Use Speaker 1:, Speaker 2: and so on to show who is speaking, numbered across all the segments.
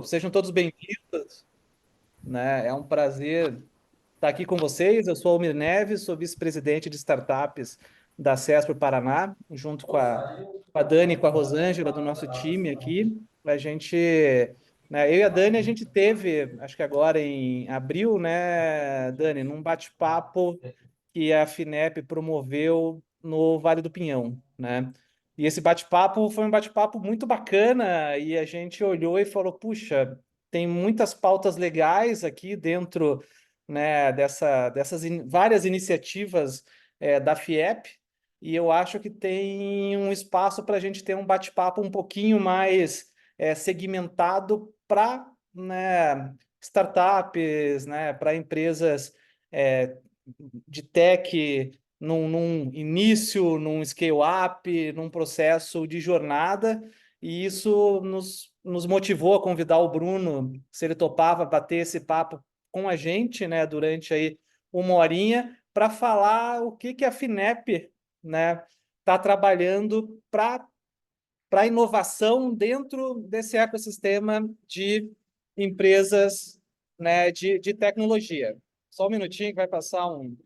Speaker 1: Sejam todos bem-vindos, né? É um prazer estar aqui com vocês. Eu sou Almir Neves, sou vice-presidente de startups da CESP Paraná, junto com a Dani e com a Rosângela do nosso time aqui. A gente, né, eu e a Dani, a gente teve, acho que agora em abril, né, Dani, num bate-papo que a Finep promoveu no Vale do Pinhão, né? E esse bate-papo foi um bate-papo muito bacana e a gente olhou e falou, puxa, tem muitas pautas legais aqui dentro, né, várias iniciativas da FIEP e eu acho que tem um espaço para a gente ter um bate-papo um pouquinho mais segmentado para, né, startups, né, para empresas é, de tech num início, num scale-up, num processo de jornada, e isso nos motivou a convidar o Bruno, se ele topava bater esse papo com a gente, né, durante aí uma horinha, para falar o que a Finep, né, está trabalhando para inovação dentro desse ecossistema de empresas, né, de tecnologia. Só um minutinho que vai passar um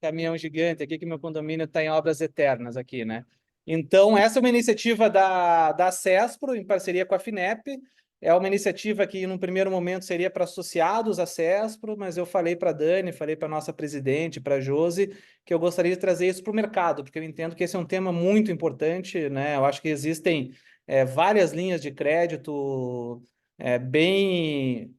Speaker 1: caminhão gigante aqui, que meu condomínio está em obras eternas aqui, né? Então, essa é uma iniciativa da CESPRO, em parceria com a FINEP. É uma iniciativa que, num primeiro momento, seria para associados à CESPRO, mas eu falei para a Dani, falei para a nossa presidente, para a Josi, que eu gostaria de trazer isso para o mercado, porque eu entendo que esse é um tema muito importante, né? Eu acho que existem várias linhas de crédito bem,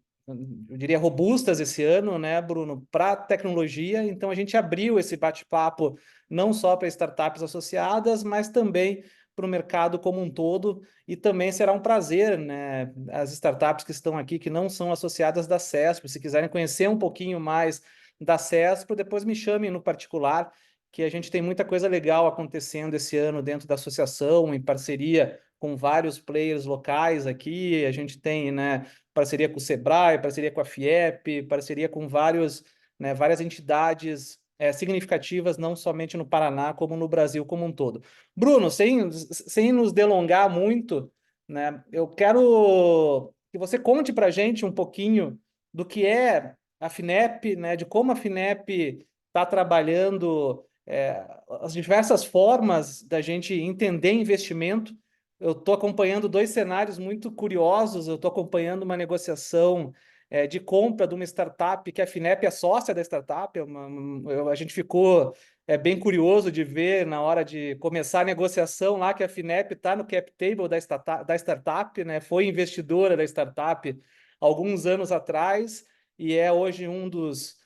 Speaker 1: eu diria, robustas esse ano, né, Bruno, para tecnologia. Então, a gente abriu esse bate-papo não só para startups associadas, mas também para o mercado como um todo. E também será um prazer, né, as startups que estão aqui, que não são associadas da CESP, se quiserem conhecer um pouquinho mais da CESP, depois me chamem no particular, que a gente tem muita coisa legal acontecendo esse ano dentro da associação, em parceria com vários players locais aqui. A gente tem, né, parceria com o Sebrae, parceria com a FIEP, parceria com várias entidades significativas, não somente no Paraná, como no Brasil como um todo. Bruno, sem nos delongar muito, né, eu quero que você conte para a gente um pouquinho do que é a FINEP, né, de como a FINEP está trabalhando as diversas formas da gente entender investimento. Eu estou acompanhando dois cenários muito curiosos. Eu estou acompanhando uma negociação de compra de uma startup que a Finep é sócia da startup. A gente ficou bem curioso de ver na hora de começar a negociação lá que a Finep está no cap table da startup, né? Foi investidora da startup alguns anos atrás e é hoje um dos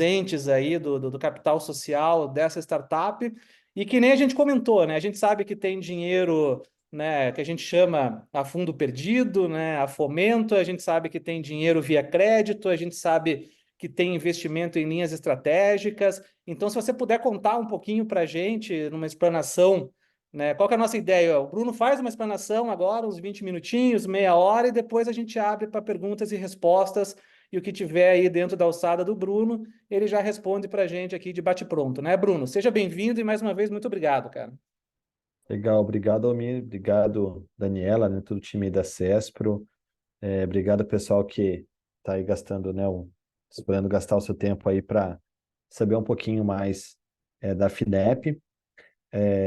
Speaker 1: entes aí do capital social dessa startup. E que nem a gente comentou, né? A gente sabe que tem dinheiro, né, que a gente chama a fundo perdido, né, a fomento, a gente sabe que tem dinheiro via crédito, a gente sabe que tem investimento em linhas estratégicas. Então, se você puder contar um pouquinho para a gente, numa explanação, né, qual que é a nossa ideia? O Bruno faz uma explanação agora, uns 20 minutinhos, meia hora, e depois a gente abre para perguntas e respostas, e o que tiver aí dentro da alçada do Bruno, ele já responde para a gente aqui de bate-pronto, né, Bruno? Seja bem-vindo e mais uma vez, muito obrigado, cara.
Speaker 2: Legal, obrigado, Almir, obrigado, Daniela, né, todo o time da CESPRO, obrigado, pessoal que está aí gastando, né, esperando gastar o seu tempo aí para saber um pouquinho mais da FINEP.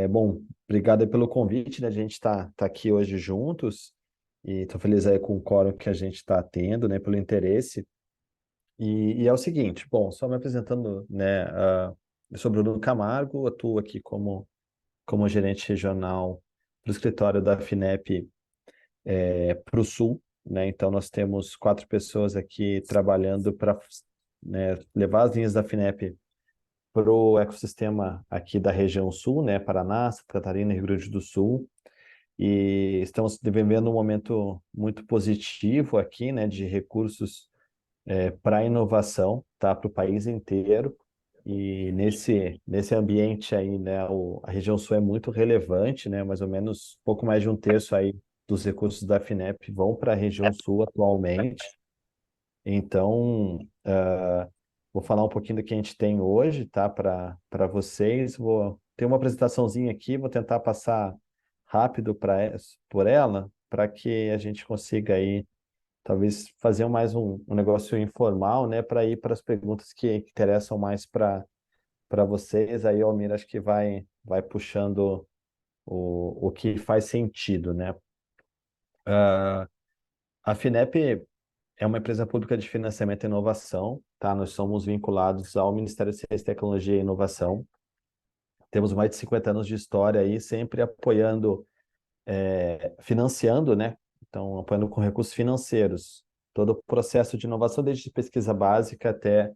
Speaker 2: Bom, obrigado aí pelo convite, né, a gente tá aqui hoje juntos e estou feliz aí com o quórum que a gente está tendo, né, pelo interesse. E é o seguinte, bom, só me apresentando, né, eu sou Bruno Camargo, atuo aqui como gerente regional do escritório da FINEP para o Sul, né? Então nós temos 4 pessoas aqui trabalhando para, né, levar as linhas da FINEP para o ecossistema aqui da região Sul, né? Paraná, Santa Catarina e Rio Grande do Sul. E estamos vivendo um momento muito positivo aqui, né? De recursos para inovação, tá? Para o país inteiro. E nesse ambiente aí, né, a região sul é muito relevante, né, mais ou menos pouco mais de um terço aí dos recursos da FINEP vão para a região sul atualmente. Então, vou falar um pouquinho do que a gente tem hoje, tá, para vocês. Vou ter uma apresentaçãozinha aqui, vou tentar passar rápido por ela, para que a gente consiga aí, talvez, fazer mais um negócio informal, né, para ir para as perguntas que interessam mais para vocês. Aí, Almir, acho que vai puxando o que faz sentido, né? A FINEP é uma empresa pública de financiamento e inovação, tá? Nós somos vinculados ao Ministério de Ciência, Tecnologia e Inovação. Temos mais de 50 anos de história aí, sempre apoiando, financiando, né? Então, apoiando com recursos financeiros todo o processo de inovação, desde pesquisa básica até,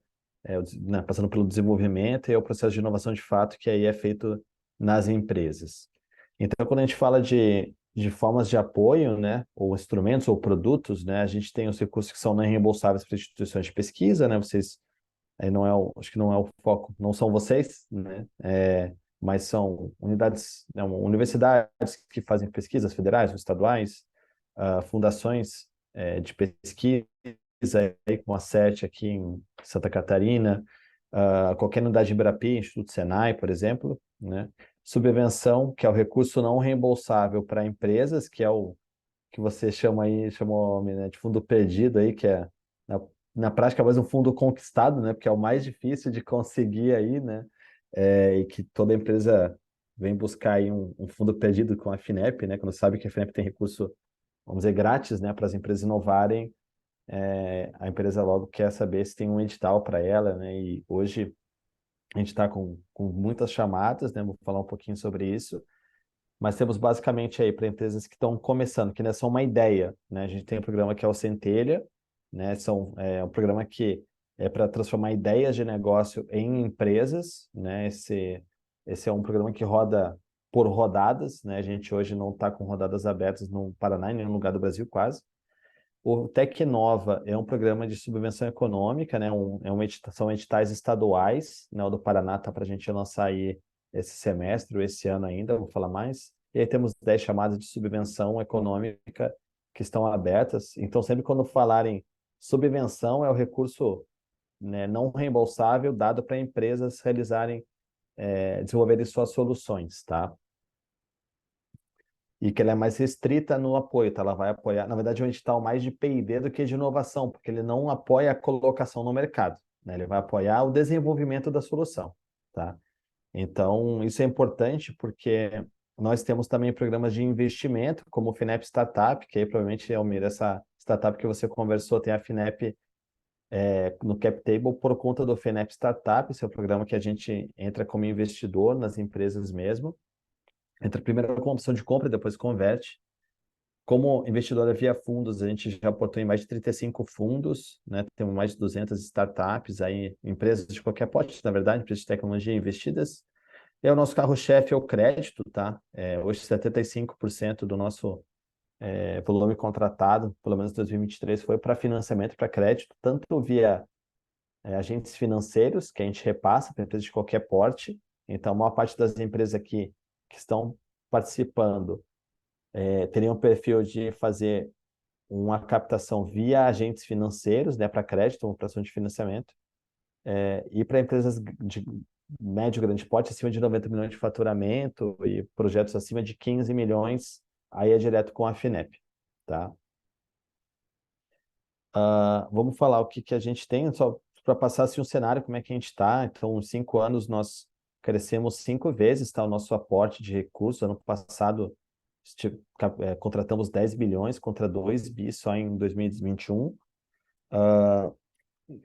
Speaker 2: né, passando pelo desenvolvimento e o processo de inovação de fato, que aí é feito nas empresas. Então, quando a gente fala de formas de apoio, né, ou instrumentos ou produtos, né, a gente tem os recursos que são não reembolsáveis para instituições de pesquisa, né, vocês, aí não é acho que não é o foco, não são vocês, né, mas são unidades, né, universidades que fazem pesquisas federais ou estaduais, fundações de pesquisa, aí, como a SET aqui em Santa Catarina, qualquer unidade de Embrapi, Instituto Senai, por exemplo, né? Subvenção, que é o recurso não reembolsável para empresas, que é o que você chama aí, chamou, né, de fundo perdido aí, que é na, na prática mais um fundo conquistado, né? Porque é o mais difícil de conseguir aí, né? E que toda empresa vem buscar aí um fundo perdido com a FINEP, né? Quando sabe que a FINEP tem recurso, vamos dizer, grátis, né? Para as empresas inovarem, a empresa logo quer saber se tem um edital para ela, né? E hoje a gente está com muitas chamadas, né? Vou falar um pouquinho sobre isso, mas temos basicamente aí para empresas que estão começando, que ainda são uma ideia, né? A gente tem um programa que é o Centelha, né? É um programa que é para transformar ideias de negócio em empresas, né? Esse é um programa que roda por rodadas, né? A gente hoje não está com rodadas abertas no Paraná, em nenhum lugar do Brasil quase. O Tecnova é um programa de subvenção econômica, né? São editais estaduais, né? O do Paraná está para a gente lançar aí esse semestre, ou esse ano ainda, vou falar mais. E aí temos 10 chamadas de subvenção econômica que estão abertas. Então, sempre quando falarem subvenção, é o recurso, né, não reembolsável dado para empresas realizarem, desenvolverem suas soluções, tá? E que ela é mais restrita no apoio, tá? Ela vai apoiar, na verdade, é um edital mais de P&D do que de inovação, porque ele não apoia a colocação no mercado, né? Ele vai apoiar o desenvolvimento da solução, tá? Então, isso é importante porque nós temos também programas de investimento, como o FINEP Startup, que aí provavelmente, Almir, essa startup que você conversou, tem a FINEP no CapTable por conta do FINEP Startup, esse é o programa que a gente entra como investidor nas empresas mesmo. Entra primeiro com a opção de compra, depois converte. Como investidora via fundos, a gente já aportou em mais de 35 fundos, né? Temos mais de 200 startups aí, empresas de qualquer porte, na verdade, empresas de tecnologia investidas. E o nosso carro-chefe é o crédito, tá? Hoje, 75% do nosso volume contratado, pelo menos em 2023, foi para financiamento, para crédito, tanto via agentes financeiros, que a gente repassa para empresas de qualquer porte. Então, a maior parte das empresas aqui que estão participando teriam um perfil de fazer uma captação via agentes financeiros, né, para crédito, uma operação de financiamento, e para empresas de médio grande porte, acima de 90 milhões de faturamento e projetos acima de 15 milhões, aí é direto com a FINEP, tá? Vamos falar o que, que a gente tem, só para passar assim, um cenário, como é que a gente está. Então, em 5 anos, nós crescemos 5 vezes, tá, o nosso aporte de recursos. Ano passado, contratamos 10 bilhões contra 2 bi só em 2021.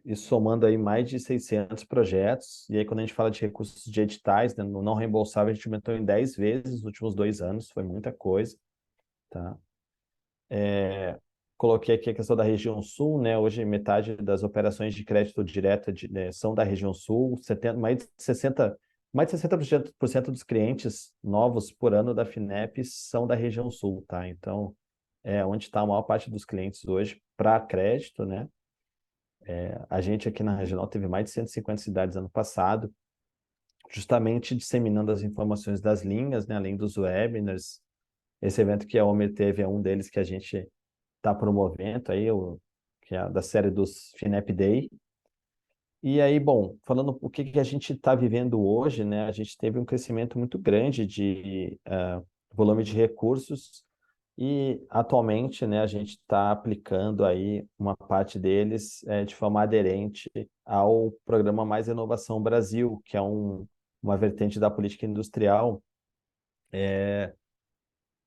Speaker 2: E somando aí mais de 600 projetos. E aí, quando a gente fala de recursos de editais, né, no não reembolsável, a gente aumentou em 10 vezes nos últimos 2 anos, foi muita coisa, tá? Coloquei aqui a questão da região sul, né? Hoje metade das operações de crédito direto são da região sul, 70, mais de 60% dos clientes novos por ano da FINEP são da região sul, tá? Então, é onde está a maior parte dos clientes hoje para crédito, né? A gente aqui na regional teve mais de 150 cidades ano passado, justamente disseminando as informações das linhas, né? Além dos webinars. Esse evento que a Homer teve é um deles que a gente está promovendo aí, que é da série dos FINEP Day. E aí, bom, falando o que que a gente está vivendo hoje, né? A gente teve um crescimento muito grande de volume de recursos E atualmente, né, a gente está aplicando aí uma parte deles de forma aderente ao programa Mais Inovação Brasil, que é uma vertente da política industrial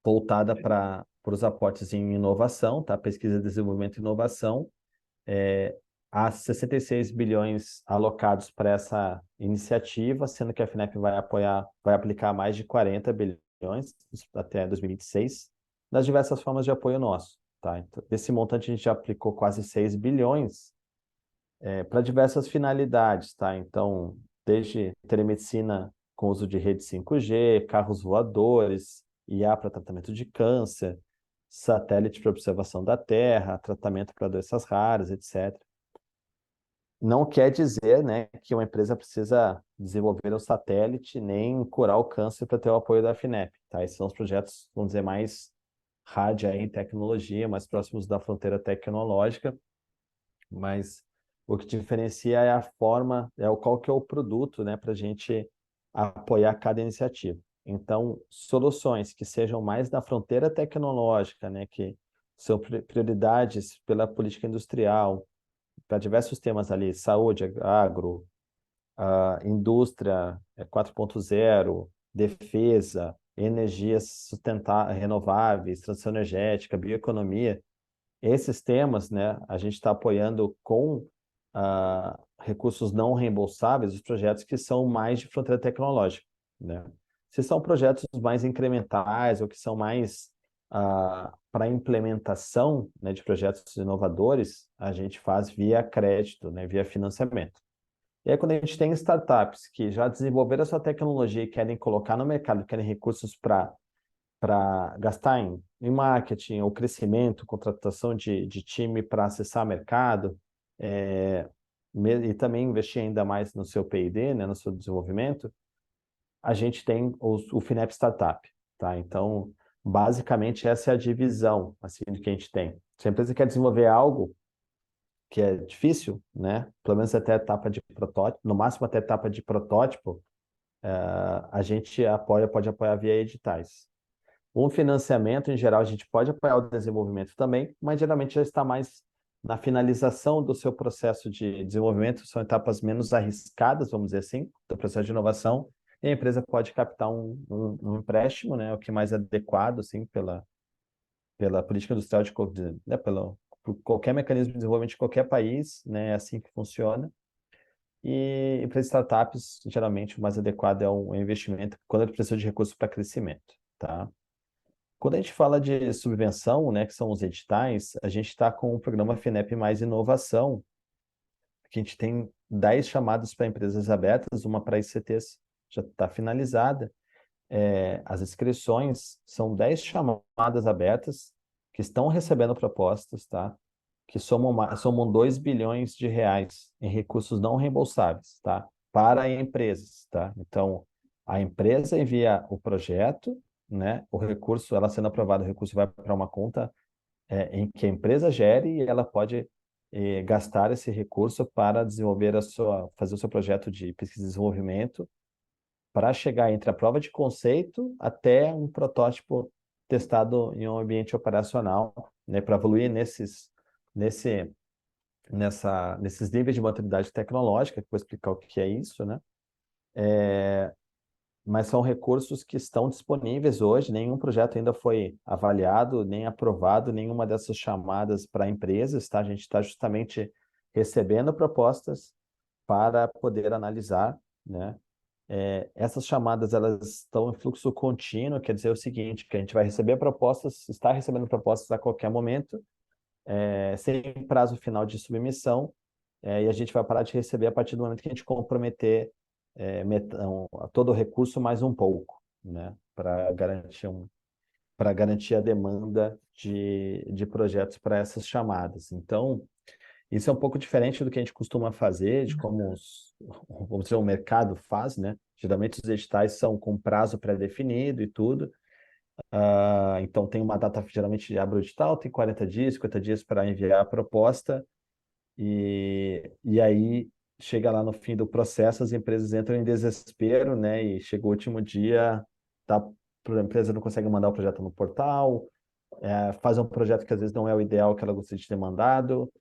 Speaker 2: voltada para os aportes em inovação, tá? Pesquisa, desenvolvimento e inovação. É, há 66 bilhões alocados para essa iniciativa, sendo que a FINEP vai aplicar mais de 40 bilhões isso até 2026, nas diversas formas de apoio nosso, tá? Então, desse montante a gente já aplicou quase 6 bilhões para diversas finalidades, tá? Então, desde telemedicina com uso de rede 5G, carros voadores, IA para tratamento de câncer, satélite para observação da Terra, tratamento para doenças raras, etc. Não quer dizer, né, que uma empresa precisa desenvolver um satélite nem curar o câncer para ter o apoio da FINEP, tá? Esses são os projetos, vamos dizer, mais hard aí em tecnologia, mais próximos da fronteira tecnológica, mas o que diferencia é a forma, qual que é o produto, né, para a gente apoiar cada iniciativa. Então, soluções que sejam mais na fronteira tecnológica, né, que são prioridades pela política industrial, para diversos temas ali, saúde, agro, indústria 4.0, defesa, energias renováveis, transição energética, bioeconomia, esses temas, né, a gente está apoiando com recursos não reembolsáveis os projetos que são mais de fronteira tecnológica, né? Se são projetos mais incrementais ou que são mais para implementação, né, de projetos inovadores, a gente faz via crédito, né, via financiamento. E aí, quando a gente tem startups que já desenvolveram a sua tecnologia e querem colocar no mercado, querem recursos para gastar em marketing ou crescimento, contratação de time para acessar mercado, é, e também investir ainda mais no seu P&D, né, no seu desenvolvimento, a gente tem o FINEP Startup, tá? Então, basicamente, essa é a divisão, assim, do que a gente tem. Se a empresa quer desenvolver algo que é difícil, né, pelo menos até a etapa de protótipo, no máximo até a etapa de protótipo, a gente pode apoiar via editais. Um financiamento, em geral, a gente pode apoiar o desenvolvimento também, mas geralmente já está mais na finalização do seu processo de desenvolvimento, são etapas menos arriscadas, vamos dizer assim, do processo de inovação, e a empresa pode captar um empréstimo, né, o que é mais adequado, assim, pela política industrial né, por qualquer mecanismo de desenvolvimento de qualquer país, né, é assim que funciona. E para startups, geralmente, o mais adequado é um investimento quando ele precisa de recursos para crescimento, tá? Quando a gente fala de subvenção, né, que são os editais, a gente está com o programa FINEP Mais Inovação, que a gente tem 10 chamadas para empresas abertas, uma para ICTs já está finalizada. As inscrições são 10 chamadas abertas que estão recebendo propostas, tá? Que somam 2 bilhões de reais em recursos não reembolsáveis, tá? Para empresas, tá? Então, a empresa envia o projeto, né? O recurso, ela sendo aprovada, o recurso vai para uma conta em que a empresa gere e ela pode gastar esse recurso para fazer o seu projeto de pesquisa e desenvolvimento para chegar entre a prova de conceito até um protótipo testado em um ambiente operacional, né, para evoluir nesse, nesses níveis de maturidade tecnológica, que eu vou explicar o que é isso, né? Mas são recursos que estão disponíveis hoje, nenhum projeto ainda foi avaliado, nem aprovado, nenhuma dessas chamadas para empresas, tá? A gente está justamente recebendo propostas para poder analisar, né? Essas chamadas elas estão em fluxo contínuo, quer dizer o seguinte, que a gente vai receber propostas, está recebendo propostas a qualquer momento, sem prazo final de submissão, e a gente vai parar de receber a partir do momento que a gente comprometer todo o recurso mais um pouco, né, para garantir a demanda de projetos para essas chamadas. Então, isso é um pouco diferente do que a gente costuma fazer, de como vamos dizer, o mercado faz, né? Geralmente os editais são com prazo pré-definido e tudo. Então tem uma data, geralmente abre o edital, tem 40 dias, 50 dias para enviar a proposta, e aí chega lá no fim do processo, as empresas entram em desespero, né? E chega o último dia, tá, a empresa não consegue mandar o projeto no portal, faz um projeto que às vezes não é o ideal que ela gostaria de ter mandado,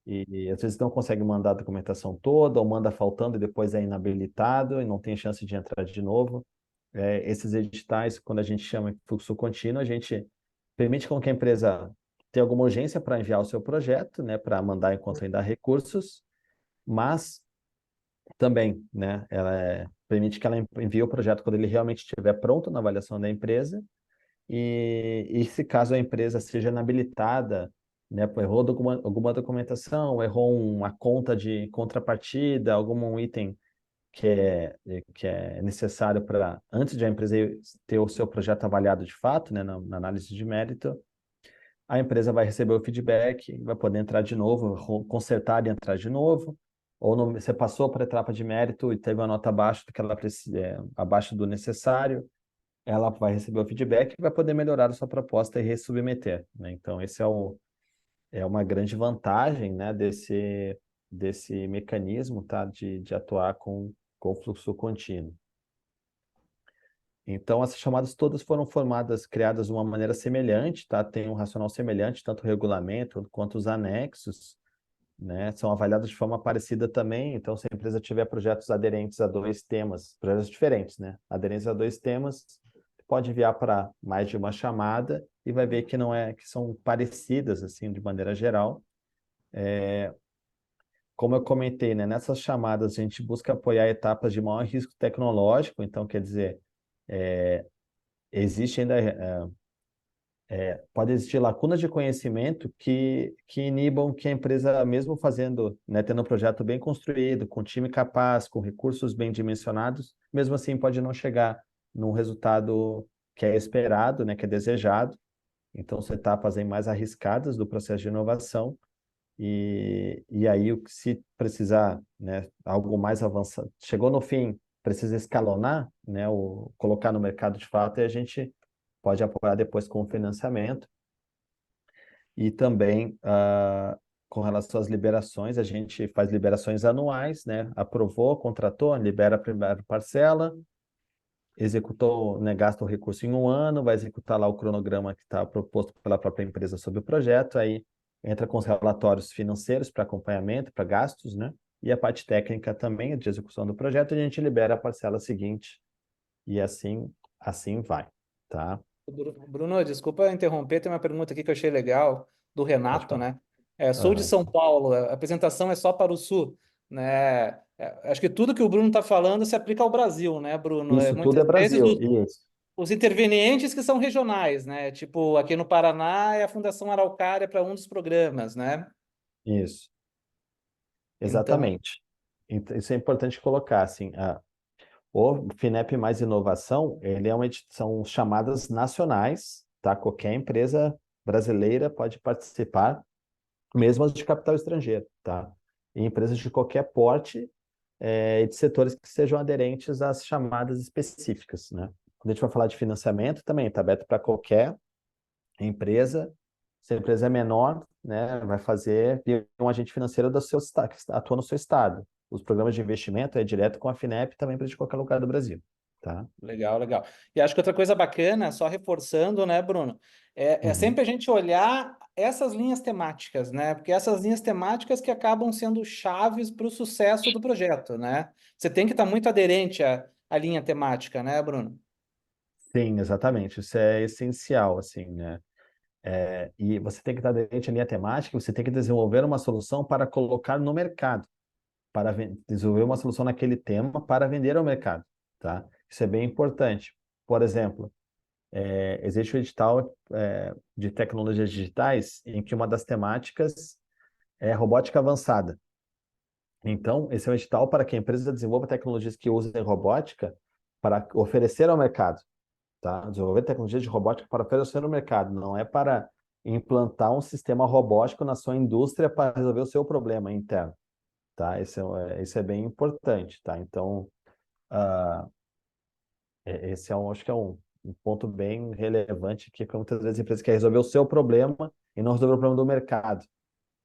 Speaker 2: e às vezes não consegue mandar a documentação toda, ou manda faltando e depois é inabilitado e não tem chance de entrar de novo. Esses editais, quando a gente chama de fluxo contínuo, a gente permite com que a empresa tenha alguma urgência para enviar o seu projeto, né, para mandar enquanto ainda há recursos, mas também, né, permite que ela envie o projeto quando ele realmente estiver pronto na avaliação da empresa e se caso a empresa seja inabilitada, né, errou alguma documentação, errou uma conta de contrapartida, algum item que é necessário para, antes de a empresa ter o seu projeto avaliado de fato, né, na análise de mérito, a empresa vai receber o feedback, vai poder entrar de novo, consertar e entrar de novo, ou você passou para a etapa de mérito e teve uma nota abaixo do que ela abaixo do necessário, ela vai receber o feedback e vai poder melhorar a sua proposta e ressubmeter, né? Então, é uma grande vantagem, né, desse mecanismo, tá, de atuar com fluxo contínuo. Então, essas chamadas todas foram criadas de uma maneira semelhante, tá? Tem um racional semelhante, tanto o regulamento quanto os anexos, né? São avaliados de forma parecida também. Então, se a empresa tiver projetos aderentes a dois temas, projetos diferentes, né? Aderentes a dois temas, pode enviar para mais de uma chamada e vai ver que não é, que são parecidas assim de maneira geral. Como eu comentei, né? Nessas chamadas a gente busca apoiar etapas de maior risco tecnológico. Então, quer dizer, existe ainda pode existir lacunas de conhecimento que inibam que a empresa, mesmo fazendo, né, tendo um projeto bem construído, com time capaz, com recursos bem dimensionados, mesmo assim pode não chegar num resultado que é esperado, né, que é desejado. Então, são etapas aí mais arriscadas do processo de inovação e aí se precisar, né, algo mais avançado, chegou no fim, precisa escalonar, né, colocar no mercado de fato e a gente pode apoiar depois com o financiamento. E também, com relação às liberações, a gente faz liberações anuais, né? Aprovou, contratou, libera a primeira parcela, executou, né, gasta o recurso em um ano, vai executar lá o cronograma que está proposto pela própria empresa sobre o projeto, aí entra com os relatórios financeiros para acompanhamento, para gastos, né? E a parte técnica também de execução do projeto, a gente libera a parcela seguinte e assim vai, tá?
Speaker 1: Bruno, desculpa interromper, tem uma pergunta aqui que eu achei legal, do
Speaker 2: Pode
Speaker 1: Renato,
Speaker 2: falar.
Speaker 1: né? Sou de
Speaker 2: Aham.
Speaker 1: São Paulo, a apresentação é só para o Sul, né? Acho que tudo que o Bruno está falando se aplica ao Brasil, né, Bruno?
Speaker 2: Isso tudo
Speaker 1: Muitas
Speaker 2: é
Speaker 1: vezes
Speaker 2: Brasil, isso.
Speaker 1: os intervenientes que são regionais, né? Tipo, aqui no Paraná é a Fundação Araucária para um dos programas, né?
Speaker 2: Isso.
Speaker 1: Então,
Speaker 2: Exatamente. Isso é importante colocar, assim, o FINEP Mais Inovação, ele é são chamadas nacionais, tá? Qualquer empresa brasileira pode participar, mesmo as de capital estrangeiro, tá? E empresas de qualquer porte, e de setores que sejam aderentes às chamadas específicas, né? Quando a gente vai falar de financiamento, também está aberto para qualquer empresa. Se a empresa é menor, né, vai fazer via um agente financeiro do seu estado, que atua no seu estado. Os programas de investimento é direto com a FINEP, também para de qualquer lugar do Brasil, tá?
Speaker 1: legal, legal. E acho que outra coisa bacana, só reforçando, né, Bruno, é
Speaker 2: Uhum.
Speaker 1: sempre a gente olhar essas linhas temáticas, né? Porque essas linhas temáticas que acabam sendo chaves para o sucesso do projeto, né? Você tem que estar muito aderente à linha temática, né, Bruno?
Speaker 2: Sim, exatamente. Isso é essencial, assim, né? E você tem que estar dentro da linha temática, você tem que desenvolver uma solução para colocar no mercado, para desenvolver uma solução naquele tema para vender ao mercado, tá? Isso é bem importante. Por exemplo, existe o edital de tecnologias digitais em que uma das temáticas é robótica avançada. Então, esse é um edital para que a empresa desenvolva tecnologias que usem robótica para oferecer ao mercado, tá? Desenvolver tecnologias de robótica para oferecer ao mercado, não é para implantar um sistema robótico na sua indústria para resolver o seu problema interno, tá? Isso é bem importante, tá? Então, ah, esse acho que é um ponto bem relevante que muitas vezes a empresa quer resolver o seu problema e não resolver o problema do mercado,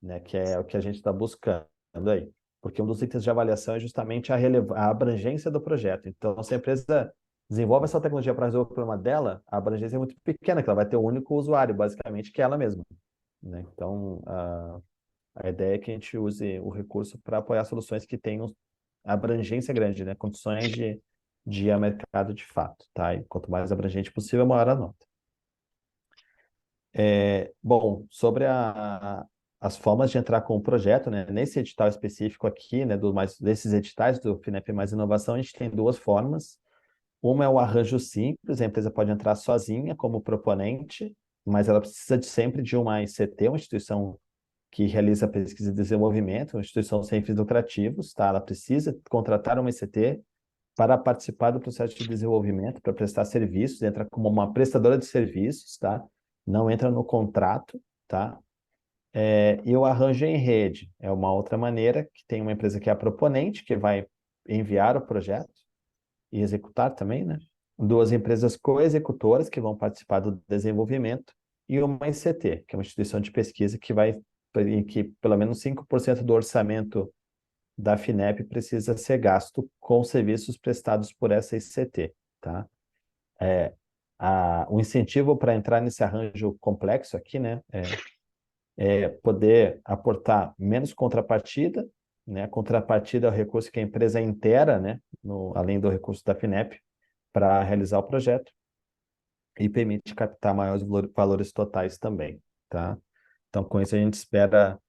Speaker 2: né? Que é o que a gente está buscando aí. Porque um dos itens de avaliação é justamente a abrangência do projeto. Então, se a empresa desenvolve essa tecnologia para resolver o problema dela, a abrangência é muito pequena, que ela vai ter um único usuário, basicamente, que é ela mesma, né? Então, a ideia é que a gente use o recurso para apoiar soluções que tenham abrangência grande, né? Condições de ir a mercado de fato, tá? E quanto mais abrangente possível, maior a nota. Bom, sobre as formas de entrar com o projeto, né? Nesse edital específico aqui, né, desses editais do FINEP Mais Inovação, a gente tem duas formas. Uma é o arranjo simples, a empresa pode entrar sozinha como proponente, mas ela precisa sempre de uma ICT, uma instituição que realiza pesquisa e desenvolvimento, uma instituição sem fins lucrativos, tá? Ela precisa contratar uma ICT para participar do processo de desenvolvimento, para prestar serviços, entra como uma prestadora de serviços, tá? Não entra no contrato, tá? E o arranjo em rede é uma outra maneira que tem uma empresa que é a proponente, que vai enviar o projeto e executar também, né? Duas empresas co-executoras que vão participar do desenvolvimento e uma ICT, que é uma instituição de pesquisa em que pelo menos 5% do orçamento da FINEP precisa ser gasto com serviços prestados por essa ICT, tá? O incentivo para entrar nesse arranjo complexo aqui, né, é poder aportar menos contrapartida, né? A contrapartida é o recurso que a empresa inteira, né, além do recurso da FINEP, para realizar o projeto e permite captar maiores valores totais também, tá? Então, com isso, a gente espera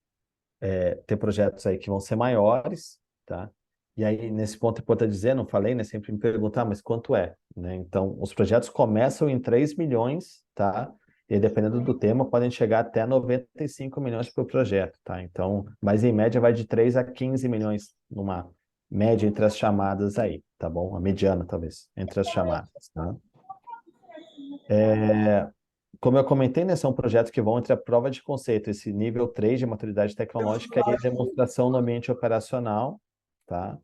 Speaker 2: ter projetos aí que vão ser maiores, tá? E aí, nesse ponto, é importante dizer, não falei, né? Sempre me perguntar, mas quanto é, né? Então, os projetos começam em 3 milhões, tá? E dependendo do tema, podem chegar até 95 milhões por projeto, tá? Então, mas em média vai de 3 a 15 milhões numa média entre as chamadas aí, tá bom? A mediana, talvez, entre as chamadas, tá? Como eu comentei, né, são projetos que vão entre a prova de conceito, esse nível 3 de maturidade tecnológica e a demonstração no ambiente operacional, tá?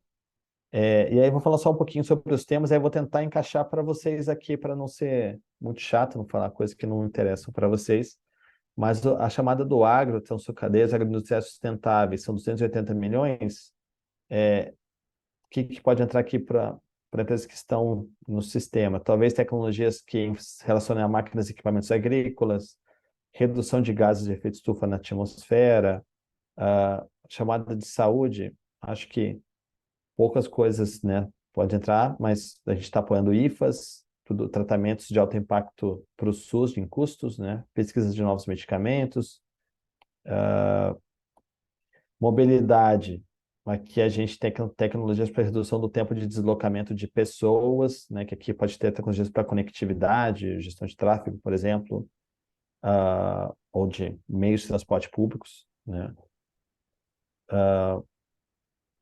Speaker 2: E aí eu vou falar só um pouquinho sobre os temas, aí eu vou tentar encaixar para vocês aqui, para não ser muito chato, não falar coisas que não interessam para vocês. Mas a chamada do agro, são sucadeiras agroindustriais sustentáveis, são 280 milhões. Que pode entrar aqui para empresas que estão no sistema? Talvez tecnologias que se relacionem a máquinas e equipamentos agrícolas, redução de gases de efeito estufa na atmosfera, chamada de saúde, acho que poucas coisas, né, pode entrar, mas a gente está apoiando IFAs, tudo, tratamentos de alto impacto para o SUS em custos, né, pesquisas de novos medicamentos, mobilidade. Aqui a gente tem tecnologias para redução do tempo de deslocamento de pessoas, né, que aqui pode ter tecnologias para conectividade, gestão de tráfego, por exemplo, ou de meios de transporte públicos, né?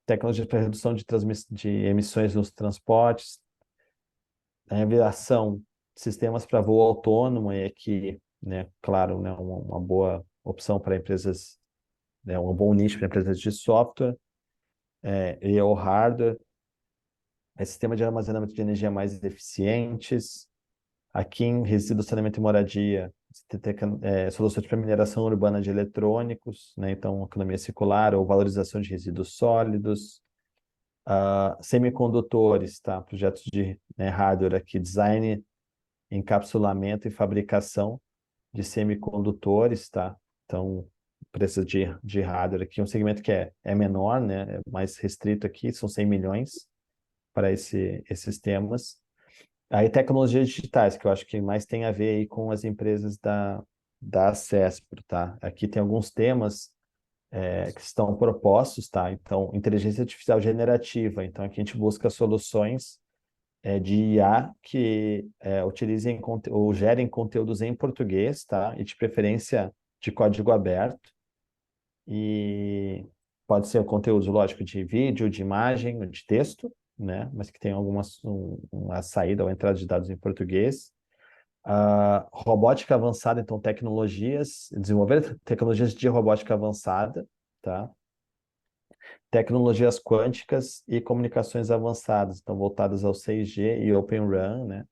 Speaker 2: Tecnologias para redução de emissões nos transportes, a aviação, sistemas para voo autônomo, e aqui, né, claro, né, uma boa opção para empresas, né, um bom nicho para empresas de software, e o hardware, sistema de armazenamento de energia mais eficientes. Aqui em resíduos, saneamento e moradia, soluções para mineração urbana de eletrônicos, né? Então, economia circular ou valorização de resíduos sólidos. Semicondutores, tá? Projetos de, né, hardware aqui, design, encapsulamento e fabricação de semicondutores, tá? Então, precisa de hardware aqui, um segmento que é menor, né? É mais restrito aqui, são 100 milhões para esses temas. Aí tecnologias digitais, que eu acho que mais tem a ver aí com as empresas da CESPRO, tá? Aqui tem alguns temas que estão propostos, tá? Então, inteligência artificial generativa. Então, aqui a gente busca soluções de IA que utilizem ou gerem conteúdos em português, tá? E de preferência de código aberto. E pode ser o conteúdo, lógico, de vídeo, de imagem, ou de texto, né? Mas que tem uma saída ou entrada de dados em português. Robótica avançada, então desenvolver tecnologias de robótica avançada, tá? Tecnologias quânticas e comunicações avançadas, então voltadas ao 6G e Open RAN, né?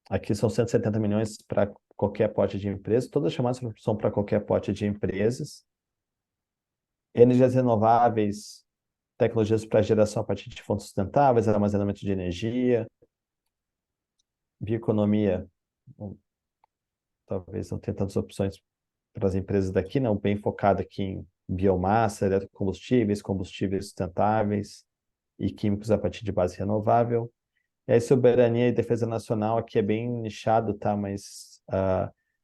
Speaker 2: Aqui são 170 milhões para qualquer porte de empresa, todas as chamadas são para qualquer porte de empresas. Energias renováveis, tecnologias para geração a partir de fontes sustentáveis, armazenamento de energia, bioeconomia, bom, talvez não tenha tantas opções para as empresas daqui, não, bem focado aqui em biomassa, eletrocombustíveis, combustíveis sustentáveis e químicos a partir de base renovável. E aí, soberania e defesa nacional aqui é bem nichado, tá? Mas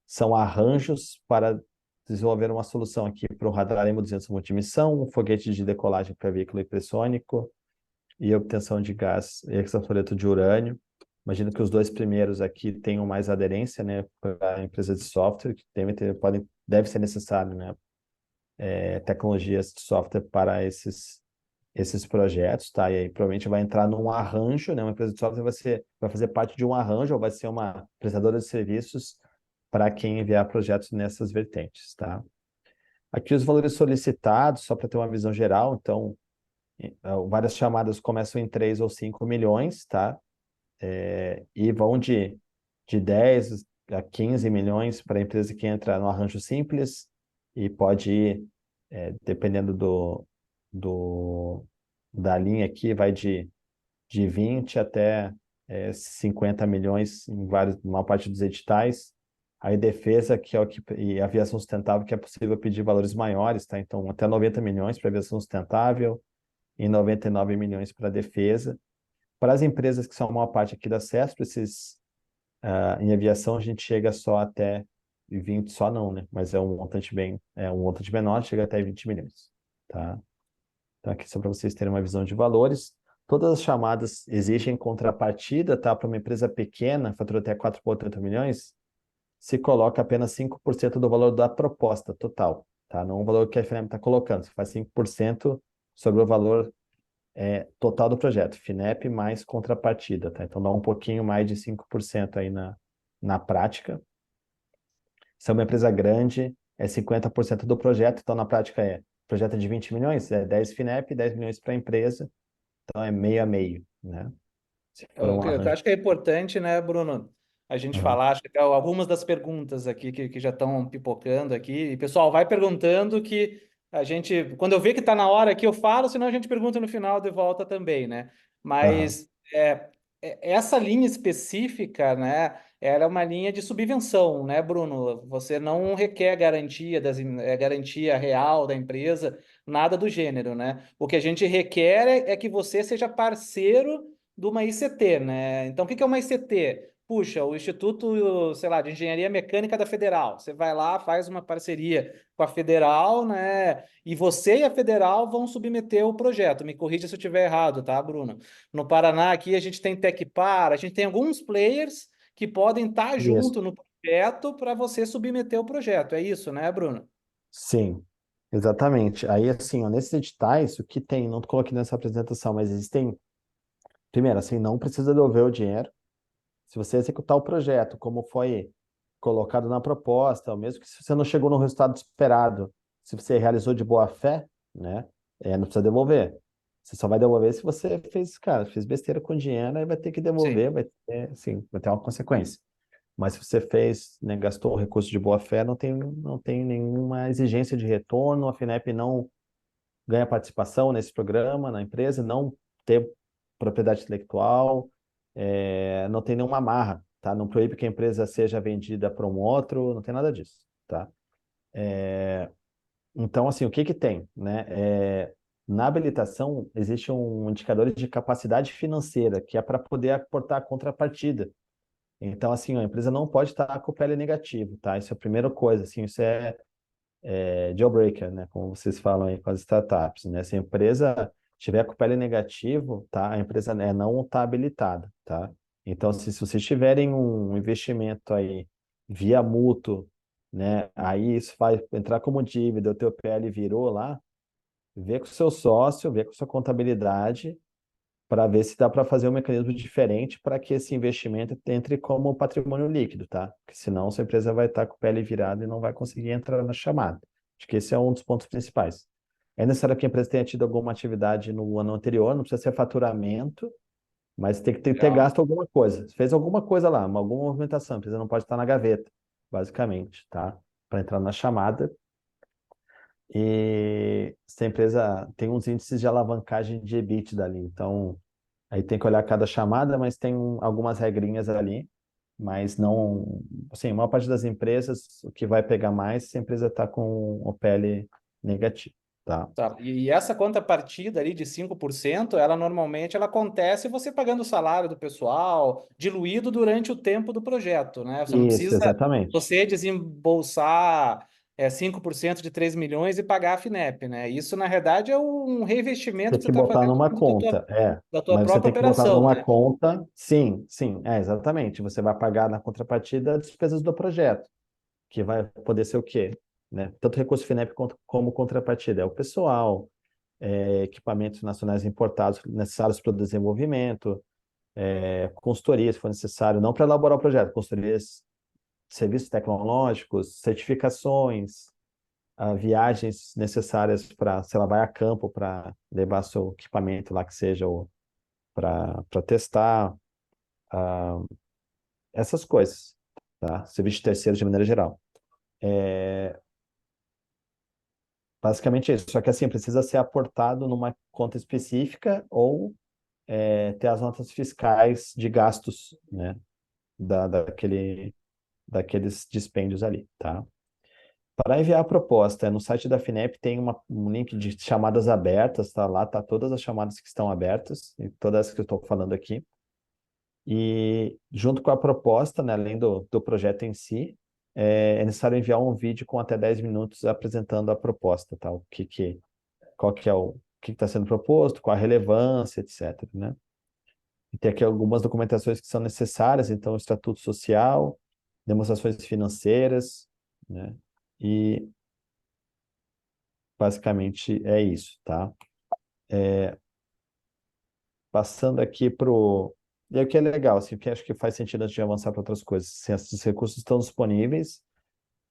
Speaker 2: são arranjos para desenvolver uma solução aqui para o radar M200 multimissão, um foguete de decolagem para veículo hipersônico e obtenção de gás hexafluoreto de urânio. Imagino que os dois primeiros aqui tenham mais aderência, né, para a empresa de software, que deve ser necessário, né, tecnologias de software para esses projetos, tá? E aí provavelmente vai entrar num arranjo, né? Uma empresa de software vai fazer parte de um arranjo ou vai ser uma prestadora de serviços para quem enviar projetos nessas vertentes, tá? Aqui os valores solicitados, só para ter uma visão geral, então, várias chamadas começam em 3 ou 5 milhões, tá? E vão de 10 a 15 milhões para a empresa que entra no arranjo simples e pode ir, dependendo da linha aqui, vai de 20 até 50 milhões em uma parte dos editais. Aí defesa, que é o que, e aviação sustentável, que é possível pedir valores maiores, tá? Então, até 90 milhões para aviação sustentável e 99 milhões para defesa. Para as empresas que são uma parte aqui da CESP, em aviação a gente chega só até 20, só não, né? Mas é um montante menor, chega até 20 milhões, tá? Então, aqui só para vocês terem uma visão de valores. Todas as chamadas exigem contrapartida, tá? Para uma empresa pequena, fatura até 4,8 milhões, se coloca apenas 5% do valor da proposta total, tá? Não o valor que a FINEP está colocando, você faz 5% sobre o valor total do projeto, FINEP mais contrapartida, tá? Então dá um pouquinho mais de 5% aí na prática. Se é uma empresa grande, é 50% do projeto, então na prática projeto de 20 milhões, é 10 FINEP, 10 milhões para a empresa, então é meio a meio, né? Se for um
Speaker 1: Eu
Speaker 2: arranjo.
Speaker 1: acho que é importante, né, Bruno, a gente
Speaker 2: Aham.
Speaker 1: falar, acho que algumas das perguntas aqui que já estão pipocando aqui, e pessoal, vai perguntando que a gente, quando eu ver que está na hora aqui, eu falo, senão a gente pergunta no final de volta também, né?
Speaker 2: Aham.
Speaker 1: Mas essa linha específica, né, ela é uma linha de subvenção, né, Bruno? Você não requer garantia garantia real da empresa, nada do gênero, né? O que a gente requer é que você seja parceiro de uma ICT, né? Então, o que é uma ICT? Puxa, o Instituto, sei lá, de Engenharia Mecânica da Federal. Você vai lá, faz uma parceria com a Federal, né? E você e a Federal vão submeter o projeto. Me corrija se eu estiver errado, tá, Bruno? No Paraná, aqui, a gente tem Tecpar, a gente tem alguns players que podem estar
Speaker 2: Isso.
Speaker 1: junto no projeto para você submeter o projeto. É isso, né, Bruno?
Speaker 2: Sim, exatamente. Aí, assim, ó, nesses editais, o que tem, não coloquei nessa apresentação, mas existem, primeiro, assim, não precisa devolver o dinheiro. Se você executar o projeto como foi colocado na proposta, ou mesmo que se você não chegou no resultado esperado, se você realizou de boa fé, né, não precisa devolver. Você só vai devolver se você fez besteira com dinheiro, aí vai ter que
Speaker 1: Sim.
Speaker 2: devolver, vai ter uma consequência. Mas se você fez, né, gastou o recurso de boa fé, não tem nenhuma exigência de retorno, a FINEP não ganha participação nesse programa, na empresa, não ter propriedade intelectual, não tem nenhuma amarra, tá? Não proíbe que a empresa seja vendida para um outro, não tem nada disso, tá? Então, assim, o que que tem, né? Na habilitação, existe um indicador de capacidade financeira, que é para poder aportar a contrapartida. Então, assim, a empresa não pode estar com o PL negativo, tá? Isso é a primeira coisa, assim, isso é deal breaker, né? Como vocês falam aí com as startups, né? Se a empresa tiver com o PL negativo, tá? A empresa não está habilitada, tá? Então, se vocês tiverem um investimento aí via mútuo, né? Aí isso vai entrar como dívida, o teu PL virou lá, vê com o seu sócio, vê com a sua contabilidade para ver se dá para fazer um mecanismo diferente para que esse investimento entre como patrimônio líquido, tá? Porque senão sua empresa vai estar com o pele virada e não vai conseguir entrar na chamada. Acho que esse é um dos pontos principais. É necessário que a empresa tenha tido alguma atividade no ano anterior, não precisa ser faturamento, mas tem que ter
Speaker 1: Legal.
Speaker 2: gasto alguma coisa. Fez alguma coisa lá, alguma movimentação, a empresa não pode estar na gaveta, basicamente, tá? Para entrar na chamada. e essa empresa tem uns índices de alavancagem de EBITDA ali. Então, aí tem que olhar cada chamada, mas tem algumas regrinhas ali, mas não, assim, a maior parte das empresas, o que vai pegar mais se a empresa está com o PL negativo, tá?
Speaker 1: Tá. E essa contrapartida ali de 5%, ela normalmente ela acontece você pagando o salário do pessoal, diluído durante o tempo do projeto, né? Você não
Speaker 2: Isso,
Speaker 1: precisa
Speaker 2: exatamente.
Speaker 1: você desembolsar 5% de 3 milhões e pagar a FINEP, né? Isso, na verdade, é um reinvestimento
Speaker 2: Tem
Speaker 1: que você
Speaker 2: que
Speaker 1: está
Speaker 2: botar
Speaker 1: fazendo
Speaker 2: numa
Speaker 1: dentro
Speaker 2: conta,
Speaker 1: da tua
Speaker 2: mas você
Speaker 1: própria
Speaker 2: tem que botar
Speaker 1: operação,
Speaker 2: numa
Speaker 1: né?
Speaker 2: conta, sim, sim, exatamente. Você vai pagar na contrapartida as despesas do projeto, que vai poder ser o quê? Né? Tanto recurso FINEP como contrapartida. É o pessoal, equipamentos nacionais importados necessários para o desenvolvimento, consultoria, se for necessário, não para elaborar o projeto, consultorias, serviços tecnológicos, certificações, viagens necessárias para, sei lá, vai a campo para levar seu equipamento lá que seja para testar, ah, essas coisas, tá? Serviço de terceiro de maneira geral. Basicamente é isso. Só que assim, precisa ser aportado numa conta específica ou ter as notas fiscais de gastos, né? Daqueles dispêndios ali, tá? Para enviar a proposta, no site da FINEP tem um link de chamadas abertas, tá? Lá tá todas as chamadas que estão abertas, e todas as que eu estou falando aqui. E junto com a proposta, né, além do projeto em si, é necessário enviar um vídeo com até 10 minutos apresentando a proposta, tá? Qual que é o que está sendo proposto, qual a relevância, etc, né? E tem aqui algumas documentações que são necessárias, então, estatuto social, demonstrações financeiras, né? E basicamente é isso, tá? Passando aqui pro. E aí o que é legal, assim, o que acho que faz sentido antes de avançar para outras coisas. Se esses recursos estão disponíveis,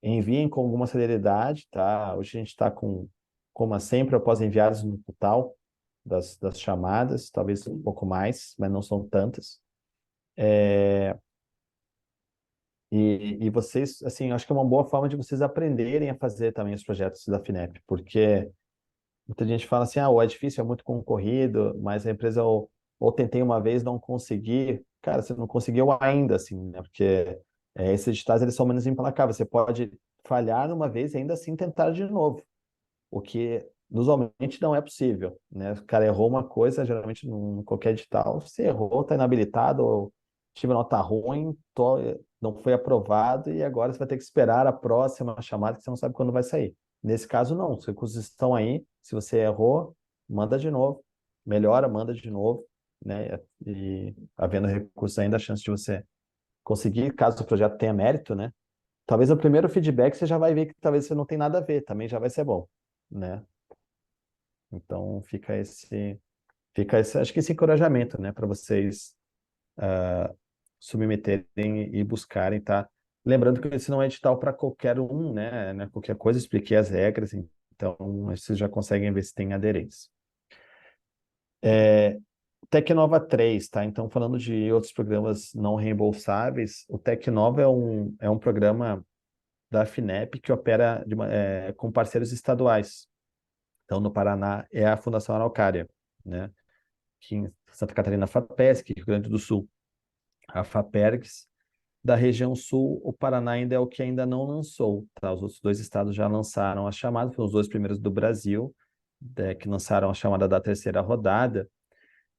Speaker 2: enviem com alguma celeridade, tá? Hoje a gente está com, como sempre, após enviados no total das chamadas, talvez um pouco mais, mas não são tantas. E vocês, assim, acho que é uma boa forma de vocês aprenderem a fazer também os projetos da FINEP, porque muita gente fala assim, ou é difícil, é muito concorrido, mas a empresa ou tentei uma vez, não consegui. Cara, você não conseguiu ainda, assim, né? Porque esses editais, eles são menos implacáveis. Você pode falhar uma vez e ainda assim tentar de novo, o que usualmente não é possível, né? O cara errou uma coisa, geralmente em qualquer edital, você errou, está inabilitado, ou tive nota ruim, não foi aprovado, e agora você vai ter que esperar a próxima chamada que você não sabe quando vai sair. Nesse caso, não. Os recursos estão aí. Se você errou, manda de novo. Melhora, manda de novo, né? E havendo recursos ainda, a chance de você conseguir, caso o projeto tenha mérito, né? Talvez no primeiro feedback você já vai ver que talvez você não tem nada a ver, também já vai ser bom, né? Então acho que esse encorajamento, né, para vocês submeterem e buscarem, tá? Lembrando que esse não é edital para qualquer um, né? Qualquer coisa, expliquei as regras, então vocês já conseguem ver se tem aderência. Tecnova 3, tá? Então, falando de outros programas não reembolsáveis, o Tecnova é um programa da FINEP que opera com parceiros estaduais. Então, no Paraná é a Fundação Araucária, né? Aqui em Santa Catarina, a FAPESC, Rio Grande do Sul, a FAPERGS. Da região sul, o Paraná ainda é o que ainda não lançou, tá? Os outros dois estados já lançaram a chamada, foram os dois primeiros do Brasil, que lançaram a chamada da terceira rodada,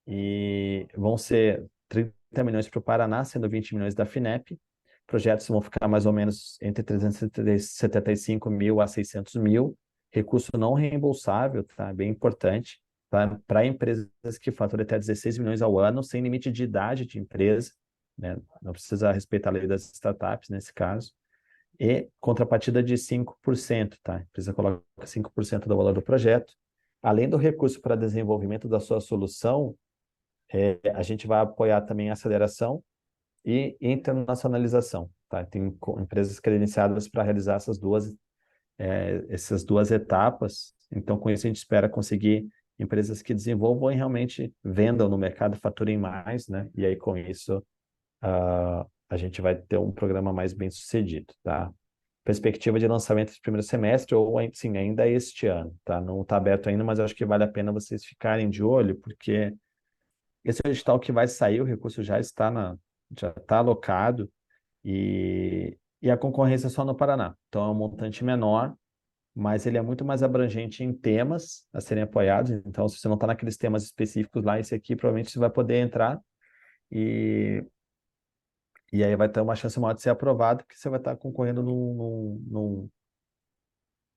Speaker 2: e vão ser 30 milhões para o Paraná, sendo 20 milhões da FINEP. Projetos vão ficar mais ou menos entre 375 mil a 600 mil. Recurso não reembolsável, tá? Bem importante, tá? Para empresas que faturam até 16 milhões ao ano, sem limite de idade de empresa, né? Não precisa respeitar a lei das startups nesse caso. E contrapartida de 5%, tá? A empresa coloca 5% do valor do projeto. Além do recurso para desenvolvimento da sua solução, a gente vai apoiar também a aceleração e internacionalização, tá? Tem empresas credenciadas para realizar essas duas etapas. Então, com isso, a gente espera conseguir empresas que desenvolvam e realmente vendam no mercado, faturem mais, né? E aí, com isso, a gente vai ter um programa mais bem sucedido, tá? perspectiva de lançamento do primeiro semestre ou, sim, ainda este ano, tá? Não está aberto ainda, mas eu acho que vale a pena vocês ficarem de olho, porque esse edital que vai sair, o recurso já está alocado e a concorrência é só no Paraná. Então é um montante menor, mas ele é muito mais abrangente em temas a serem apoiados. Então, se você não está naqueles temas específicos lá, esse aqui provavelmente você vai poder entrar e, e aí vai ter uma chance maior de ser aprovado, porque você vai estar concorrendo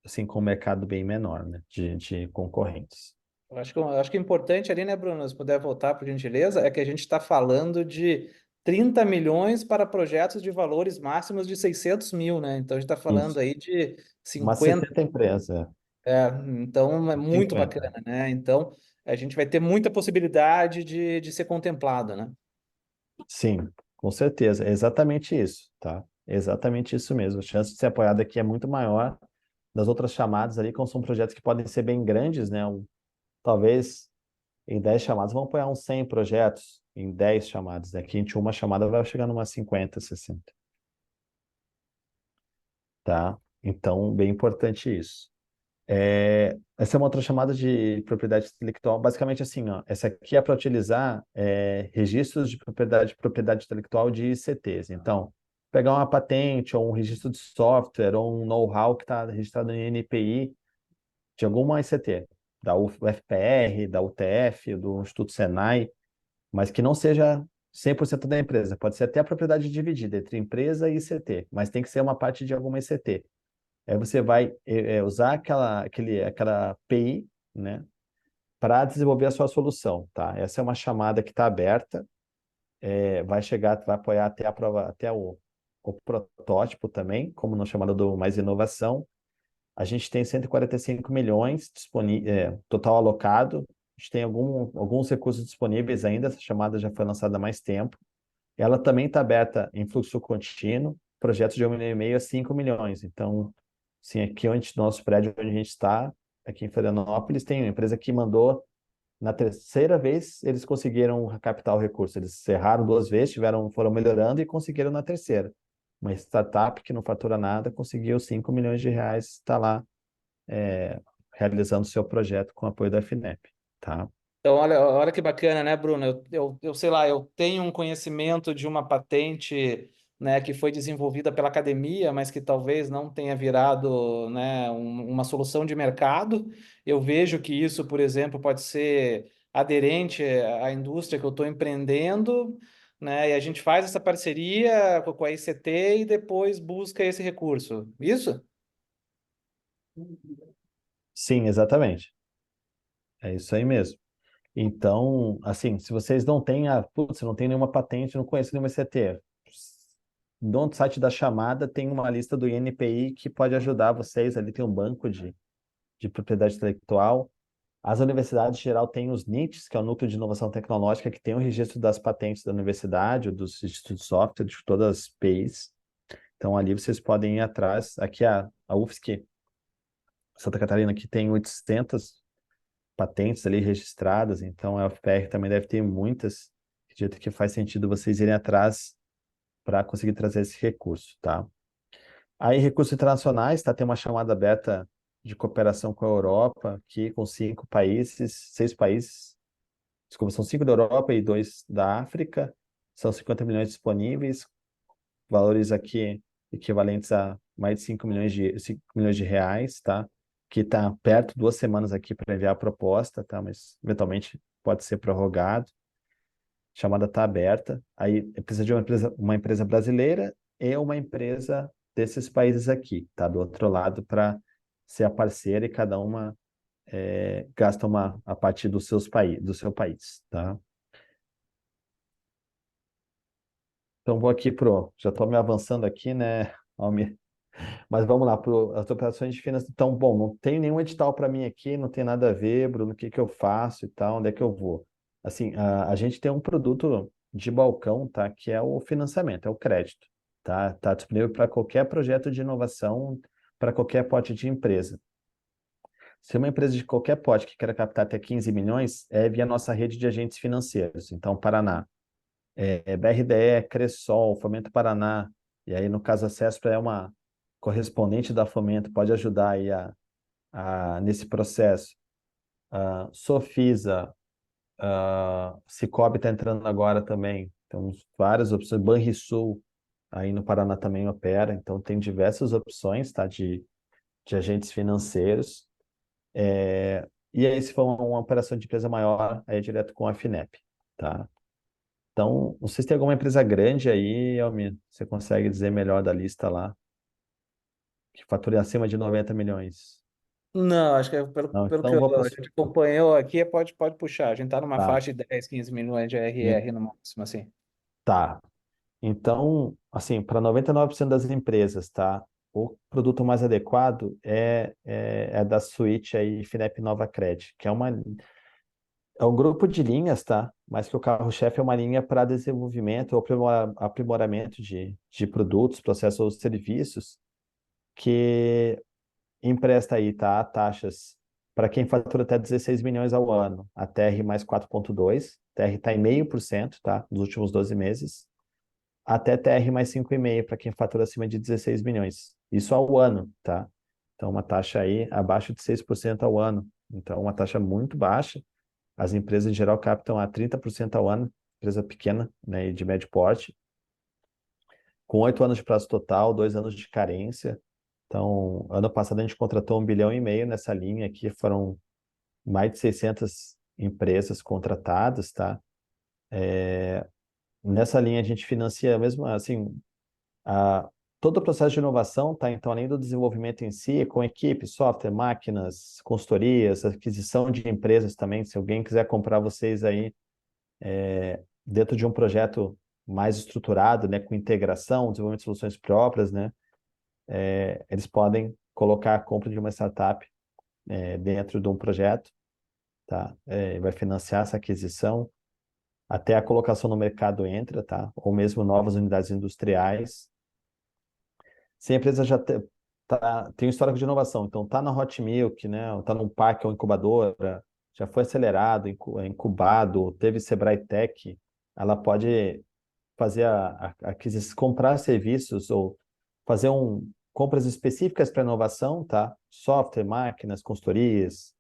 Speaker 2: assim, com um mercado bem menor, né, de concorrentes.
Speaker 1: Eu acho que o importante ali, né, Bruno, se puder voltar, por gentileza, é que a gente está falando de 30 milhões para projetos de valores máximos de 600 mil, né? Então a gente está falando
Speaker 2: Isso.
Speaker 1: aí de
Speaker 2: Umas
Speaker 1: 50.
Speaker 2: 60 empresas.
Speaker 1: Então é muito
Speaker 2: 50.
Speaker 1: bacana, né? Então a gente vai ter muita possibilidade de ser contemplado, né?
Speaker 2: Sim, com certeza. É exatamente isso, tá? É exatamente isso mesmo. A chance de ser apoiado aqui é muito maior das outras chamadas ali, como são projetos que podem ser bem grandes, né? Talvez em 10 chamadas vão apoiar uns 100 projetos em 10 chamadas. Aqui em uma chamada vai chegar numa 50, 60, tá? Então, bem importante isso. Essa é uma outra chamada de propriedade intelectual. Basicamente assim, ó, essa aqui é para utilizar registros de propriedade intelectual de ICTs. Então, pegar uma patente ou um registro de software ou um know-how que está registrado em NPI de alguma ICT, da UFPR, da UTF, do Instituto Senai, mas que não seja 100% da empresa. Pode ser até a propriedade dividida entre empresa e ICT, mas tem que ser uma parte de alguma ICT. Aí você vai usar aquela API, né, para desenvolver a sua solução, tá? Essa é uma chamada que está aberta, vai chegar, vai apoiar até a prova, até o protótipo também, como na chamada do Mais Inovação. A gente tem 145 milhões total alocado. A gente tem alguns recursos disponíveis ainda. Essa chamada já foi lançada há mais tempo. Ela também está aberta em fluxo contínuo, projetos de 1,5 milhão a 5 milhões. Então, sim, aqui onde nosso prédio onde a gente está, aqui em Florianópolis, tem uma empresa que mandou na terceira vez eles conseguiram captar o recurso. Eles erraram duas vezes, foram melhorando e conseguiram na terceira. Uma startup que não fatura nada conseguiu 5 milhões de reais, está lá realizando seu projeto com apoio da FINEP, tá?
Speaker 1: Então, olha que bacana, né, Bruno? Eu sei lá, eu tenho um conhecimento de uma patente, né, que foi desenvolvida pela academia, mas que talvez não tenha virado, né, uma solução de mercado. Eu vejo que isso, por exemplo, pode ser aderente à indústria que eu estou empreendendo, né, e a gente faz essa parceria com a ICT e depois busca esse recurso. Isso?
Speaker 2: Sim, exatamente. É isso aí mesmo. Então, assim, se vocês não têm putz, não tem nenhuma patente, não conheço nenhuma CT, no site da chamada tem uma lista do INPI que pode ajudar vocês. Ali tem um banco de propriedade intelectual. As universidades, em geral, têm os NITs, que é o Núcleo de Inovação Tecnológica, que tem o registro das patentes da universidade, ou dos institutos de software, de todas as PIs. Então, ali vocês podem ir atrás. Aqui a UFSC, Santa Catarina, que tem 800 patentes ali registradas, então a UFPR também deve ter muitas. Acredito que faz sentido vocês irem atrás para conseguir trazer esse recurso, tá? Aí, recursos internacionais, tá? Tem uma chamada aberta de cooperação com a Europa, aqui com 5 países, 6 países. Desculpa, são 5 da Europa e 2 da África. São 50 milhões disponíveis, valores aqui equivalentes a mais de 5 milhões de reais, tá? Que está perto, 2 semanas aqui para enviar a proposta, tá? Mas eventualmente pode ser prorrogado. A chamada está aberta. Aí precisa de uma empresa brasileira e uma empresa desses países aqui, tá? Do outro lado, para ser a parceira e cada uma gasta a partir do seu país, tá? Então vou aqui já estou me avançando aqui, né, Almir? Mas vamos lá, para as operações de finanças. Então, bom, não tem nenhum edital para mim aqui, não tem nada a ver, Bruno, o que que eu faço e tal, onde é que eu vou? Assim, a gente tem um produto de balcão, tá? Que é o financiamento, é o crédito, tá? Tá disponível para qualquer projeto de inovação, para qualquer pote de empresa. Se uma empresa de qualquer pote que queira captar até 15 milhões, é via nossa rede de agentes financeiros. Então, Paraná, BRDE, Cressol, Fomento Paraná, e aí, no caso, a CESP é correspondente da Fomento pode ajudar aí nesse processo. Sofisa, Cicobi está entrando agora também. Então, várias opções. Banrisul, aí no Paraná também opera. Então, tem diversas opções, tá, de agentes financeiros. E aí, se for uma operação de empresa maior, aí é direto com a FINEP, tá? Então, não sei se tem alguma empresa grande aí, Almir, você consegue dizer melhor da lista lá, que fatura acima de 90 milhões.
Speaker 1: Não, acho que é pelo,
Speaker 2: Não,
Speaker 1: pelo que
Speaker 2: então vou para
Speaker 1: a gente acompanhou aqui, pode puxar. A gente está numa
Speaker 2: tá.
Speaker 1: faixa de 10, 15 milhões de
Speaker 2: E-
Speaker 1: RR no máximo, assim.
Speaker 2: tá. Então, assim, para 99% das empresas, tá? O produto mais adequado é da suíte aí Finep Nova Cred, que é um grupo de linhas, tá? Mas que o carro-chefe é uma linha para desenvolvimento ou aprimoramento de produtos, processos ou serviços que empresta aí, tá? Taxas para quem fatura até 16 milhões ao ano, a TR mais 4,2, TR está em 0,5%, tá? Nos últimos 12 meses, até TR mais 5,5% para quem fatura acima de 16 milhões. Isso ao ano, tá? Então, uma taxa aí abaixo de 6% ao ano. Então, uma taxa muito baixa. As empresas em geral captam a 30% ao ano, empresa pequena, né, e de médio porte, com 8 anos de prazo total, 2 anos de carência. Então, ano passado a gente contratou 1,5 bilhão nessa linha aqui, foram mais de 600 empresas contratadas, tá? Nessa linha a gente financia mesmo assim, a, todo o processo de inovação, tá? Então, além do desenvolvimento em si, com equipe, software, máquinas, consultorias, aquisição de empresas também, se alguém quiser comprar vocês aí dentro de um projeto mais estruturado, né, com integração, desenvolvimento de soluções próprias, né, eles podem colocar a compra de uma startup dentro de um projeto, tá? Vai financiar essa aquisição, até a colocação no mercado entra, tá? Ou mesmo novas unidades industriais. Se a empresa tem um histórico de inovação, então está na Hot Milk, né? Está num parque ou incubadora, já foi acelerado, incubado, teve Sebrae Tech, ela pode fazer a aquisição, comprar serviços ou fazer compras específicas para inovação, tá? Software, máquinas, consultorias,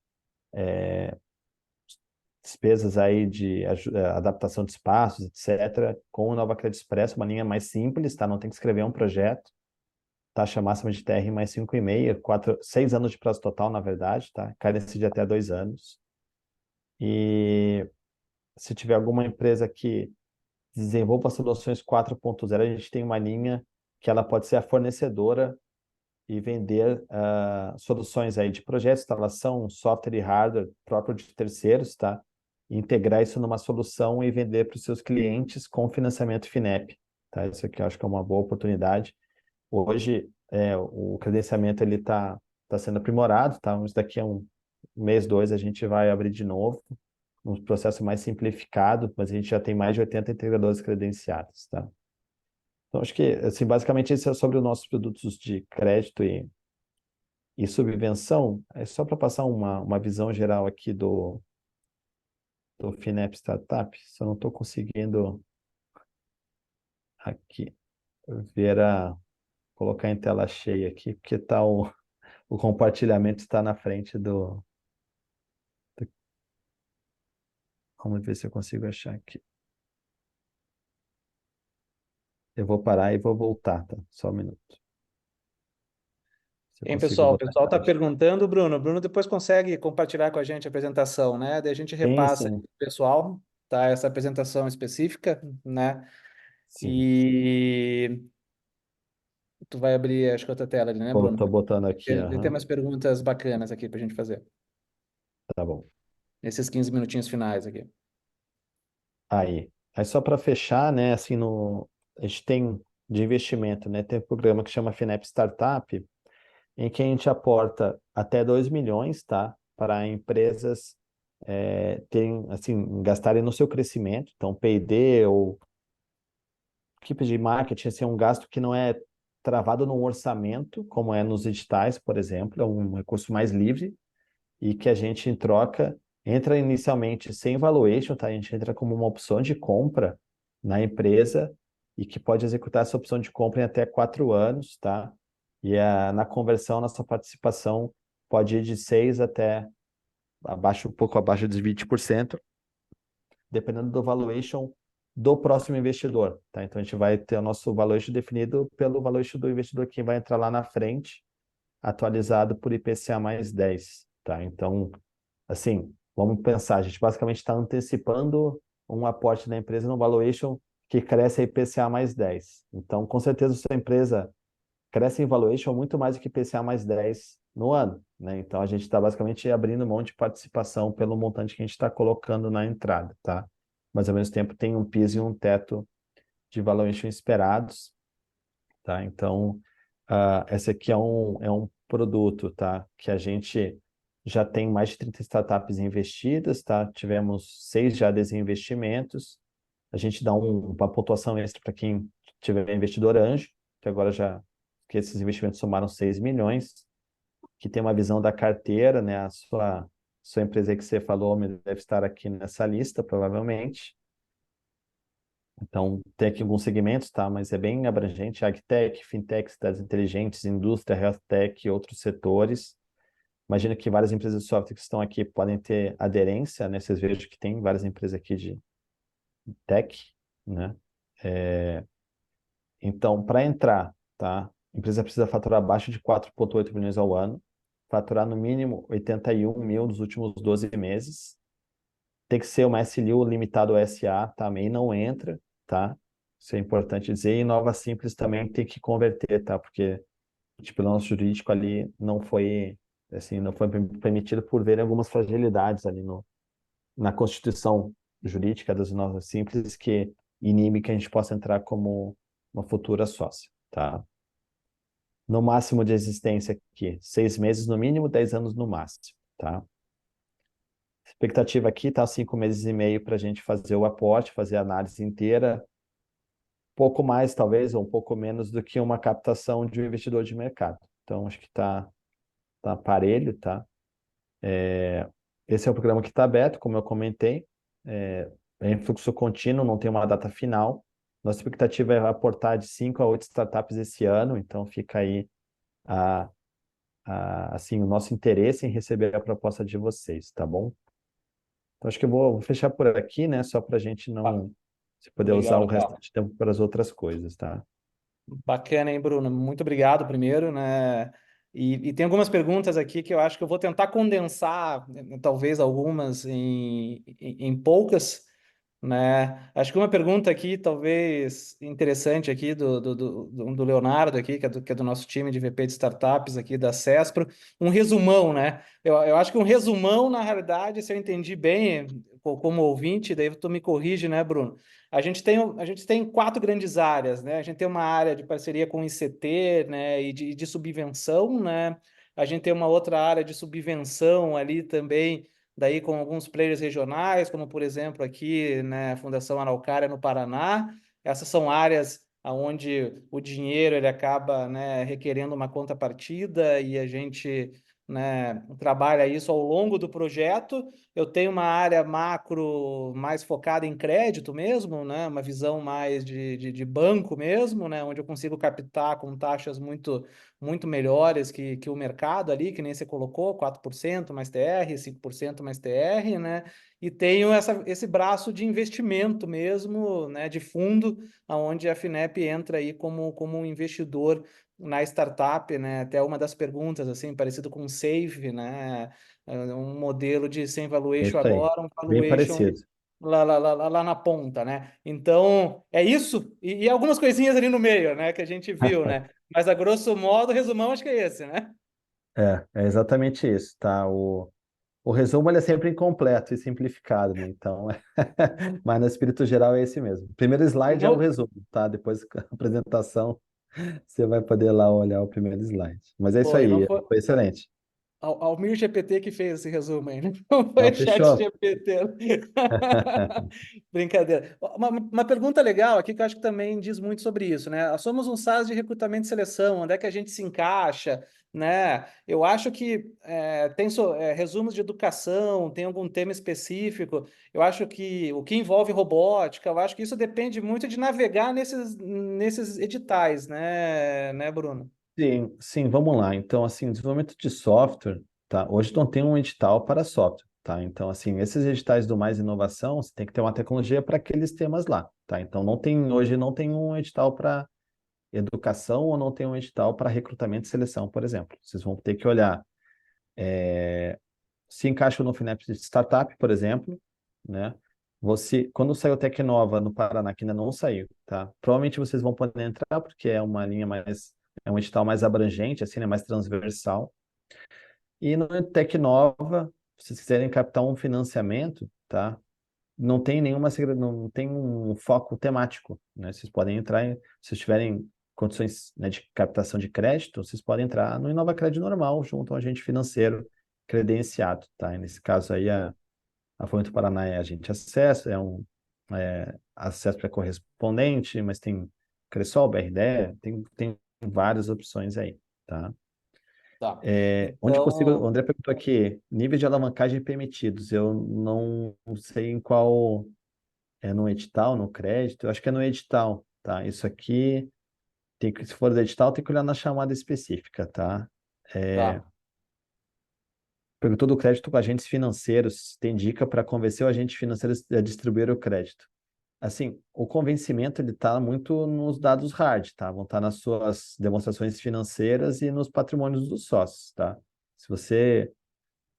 Speaker 2: despesas aí de adaptação de espaços, etc. Com o Nova Credit Express, uma linha mais simples, tá? Não tem que escrever um projeto. Taxa máxima de TR mais 5,5, 6 anos de prazo total, na verdade, tá? Carência de até 2 anos. E se tiver alguma empresa que desenvolva soluções 4.0, a gente tem uma linha que ela pode ser a fornecedora e vender soluções aí de projeto, instalação, software e hardware próprio de terceiros, tá? E integrar isso numa solução e vender para os seus clientes com financiamento Finep, tá? Isso aqui eu acho que é uma boa oportunidade. Hoje, o credenciamento ele tá sendo aprimorado, tá? Mas daqui a um mês, dois, a gente vai abrir de novo, um processo mais simplificado, mas a gente já tem mais de 80 integradores credenciados, tá? Então, acho que, assim, basicamente, isso é sobre os nossos produtos de crédito e subvenção. É só para passar uma visão geral aqui do Finep Startup. Se eu não estou conseguindo aqui ver colocar em tela cheia aqui, porque o compartilhamento está na frente do- Vamos ver se eu consigo achar aqui. Eu vou parar e vou voltar, tá? Só um minuto. Se eu
Speaker 1: Hein,
Speaker 2: consigo
Speaker 1: pessoal? O
Speaker 2: voltar a
Speaker 1: pessoal está
Speaker 2: página.
Speaker 1: perguntando, Bruno. Bruno depois consegue compartilhar com a gente a apresentação, né? Daí a gente
Speaker 2: Sim,
Speaker 1: repassa
Speaker 2: sim,
Speaker 1: para o pessoal, tá? Essa apresentação específica, né?
Speaker 2: sim.
Speaker 1: E tu vai abrir, acho que outra tela ali, né,
Speaker 2: Tô
Speaker 1: Bruno?
Speaker 2: botando aqui,
Speaker 1: Tem
Speaker 2: aham.
Speaker 1: umas perguntas bacanas aqui para a gente fazer,
Speaker 2: Tá bom.
Speaker 1: nesses 15 minutinhos finais aqui.
Speaker 2: Aí só para fechar, né, assim, a gente tem de investimento, né, tem um programa que chama Finep Startup, em que a gente aporta até 2 milhões, tá, para empresas terem, assim, gastarem no seu crescimento, então P&D ou equipe de marketing, assim, é um gasto que não é travado num orçamento, como é nos editais, por exemplo, é um recurso mais livre e que a gente, em troca, entra inicialmente sem valuation, tá? A gente entra como uma opção de compra na empresa e que pode executar essa opção de compra em até 4 anos, tá? E na conversão, nossa participação pode ir de 6 até abaixo, um pouco abaixo de 20%, dependendo do valuation do próximo investidor, tá? Então a gente vai ter o nosso valuation definido pelo valuation do investidor que vai entrar lá na frente, atualizado por IPCA mais 10, tá? Então, assim, vamos pensar, a gente basicamente está antecipando um aporte da empresa no valuation que cresce a IPCA mais 10. Então, com certeza, sua empresa cresce em valuation muito mais do que IPCA mais 10 no ano, né? Então, a gente está basicamente abrindo mão de participação pelo montante que a gente está colocando na entrada, tá? Mas, ao mesmo tempo, tem um piso e um teto de valuation esperados, tá? Então, esse aqui é um produto, tá? Que a gente já tem mais de 30 startups investidas, tá? Tivemos 6 já desinvestimentos. A gente dá uma pontuação extra para quem tiver investidor anjo, que agora já que esses investimentos somaram 6 milhões, que tem uma visão da carteira, né? A sua empresa aí que você falou deve estar aqui nessa lista, provavelmente. Então, tem aqui alguns segmentos, tá? Mas é bem abrangente: AgTech, Fintech, cidades inteligentes, indústria, Health Tech e outros setores. Imagino que várias empresas de software que estão aqui podem ter aderência, né? Vocês vejam que tem várias empresas aqui de tech, né? Então, para entrar, tá? A empresa precisa faturar abaixo de 4,8 milhões ao ano, faturar no mínimo 81 mil nos últimos 12 meses. Tem que ser uma SLU limitado ao SA, também não entra, tá? Isso é importante dizer. E Nova Simples também tem que converter, tá? Porque tipo, o nosso jurídico ali não foi, assim, não foi permitido por ver algumas fragilidades ali na constituição jurídica das Novas Simples que inibe que a gente possa entrar como uma futura sócia, tá? No máximo de existência aqui, 6 meses no mínimo, 10 anos no máximo, tá? Expectativa aqui tá 5 meses e meio para a gente fazer o aporte, fazer a análise inteira, pouco mais talvez, ou um pouco menos do que uma captação de um investidor de mercado. Então, acho que tá parelho, tá? Esse é o programa que está aberto, como eu comentei, é em fluxo contínuo, não tem uma data final. Nossa expectativa é aportar de 5 a 8 startups esse ano, então fica aí a, assim, o nosso interesse em receber a proposta de vocês, tá bom? Então, acho que eu vou fechar por aqui, né? Só para a gente
Speaker 1: Ah,
Speaker 2: não se poder usar
Speaker 1: legal,
Speaker 2: o
Speaker 1: legal.
Speaker 2: restante de tempo para as outras coisas, tá?
Speaker 1: Bacana, hein, Bruno? Muito obrigado primeiro, né? E tem algumas perguntas aqui que eu acho que eu vou tentar condensar, talvez algumas em poucas, né? Acho que uma pergunta aqui, talvez interessante aqui do Leonardo aqui, que é do nosso time de VP de startups aqui da Cespro, um resumão, né? Eu acho que um resumão, na realidade, se eu entendi bem, como ouvinte, daí tu me corrige, né, Bruno? A gente tem 4 grandes áreas, né? A gente tem uma área de parceria com o ICT, né, e de subvenção, né? A gente tem uma outra área de subvenção ali também, daí com alguns players regionais, como por exemplo aqui, né, a Fundação Araucária no Paraná. Essas são áreas onde o dinheiro ele acaba, né, requerendo uma contrapartida e a gente, né, trabalha isso ao longo do projeto. Eu tenho uma área macro mais focada em crédito mesmo, né? Uma visão mais de banco mesmo, né? Onde eu consigo captar com taxas muito melhores que o mercado ali, que nem você colocou, 4% mais TR, 5% mais TR, né? E tenho esse braço de investimento mesmo, né? De fundo, onde a Finep entra aí como um investidor na startup, né? Até uma das perguntas, assim, parecido com o Save, né? Um modelo de sem
Speaker 2: É
Speaker 1: valuation
Speaker 2: isso aí.
Speaker 1: agora, um
Speaker 2: Bem
Speaker 1: valuation
Speaker 2: parecido.
Speaker 1: lá na ponta, né? Então, é isso, e algumas coisinhas ali no meio, né, que a gente viu, né? Mas a grosso modo, o resumão acho que é esse, né?
Speaker 2: É exatamente isso, tá? O resumo ele é sempre incompleto e simplificado, né? Então, mas no espírito geral é esse mesmo. O primeiro slide é o
Speaker 1: Não,
Speaker 2: resumo, tá? Depois da apresentação, você vai poder lá olhar o primeiro slide. Mas é isso
Speaker 1: pô, e não
Speaker 2: aí,
Speaker 1: foi
Speaker 2: foi excelente.
Speaker 1: Almir GPT que fez esse resumo aí, né? Não foi
Speaker 2: Não,
Speaker 1: o chat
Speaker 2: fechou?
Speaker 1: GPT. Brincadeira. Uma pergunta legal aqui que eu acho que também diz muito sobre isso, né? Nós somos um SaaS de recrutamento e seleção, onde é que a gente se encaixa, né? Eu acho que tem resumos de educação, tem algum tema específico. Eu acho que o que envolve robótica, eu acho que isso depende muito de navegar nesses editais, né, Bruno?
Speaker 2: Sim, sim, vamos lá. Então, assim, desenvolvimento de software, tá? Hoje não tem um edital para software, tá? Então, assim, esses editais do Mais Inovação, você tem que ter uma tecnologia para aqueles temas lá, tá? Então, hoje não tem um edital para educação ou não tem um edital para recrutamento e seleção, por exemplo. Vocês vão ter que olhar se encaixa no Finep de Startup, por exemplo, né? Quando saiu Tecnova no Paraná, que ainda não saiu, tá? Provavelmente vocês vão poder entrar, porque é uma linha mais, é um edital mais abrangente, assim, né? Mais transversal. E no Tecnova, se vocês quiserem captar um financiamento, tá? Não tem um foco temático, né? Vocês podem entrar, se tiverem condições, né, de captação de crédito, vocês podem entrar no InovaCred normal, junto a um agente financeiro credenciado, tá? E nesse caso aí, a Fomento Paraná é agente acesso, acesso para correspondente, mas tem Cressol, BRDE, tem várias opções aí, tá?
Speaker 1: Tá.
Speaker 2: Onde consigo, o
Speaker 1: Então,
Speaker 2: André perguntou aqui, níveis de alavancagem permitidos, eu não sei em qual, é no edital, no crédito, eu acho que é no edital, tá? Isso aqui, se for do edital, tem que olhar na chamada específica, tá? É,
Speaker 1: tá.
Speaker 2: Perguntou do crédito com agentes financeiros, tem dica para convencer o agente financeiro a distribuir o crédito. Assim, o convencimento ele está muito nos dados hard, tá? Vão estar nas suas demonstrações financeiras e nos patrimônios dos sócios, tá? Se você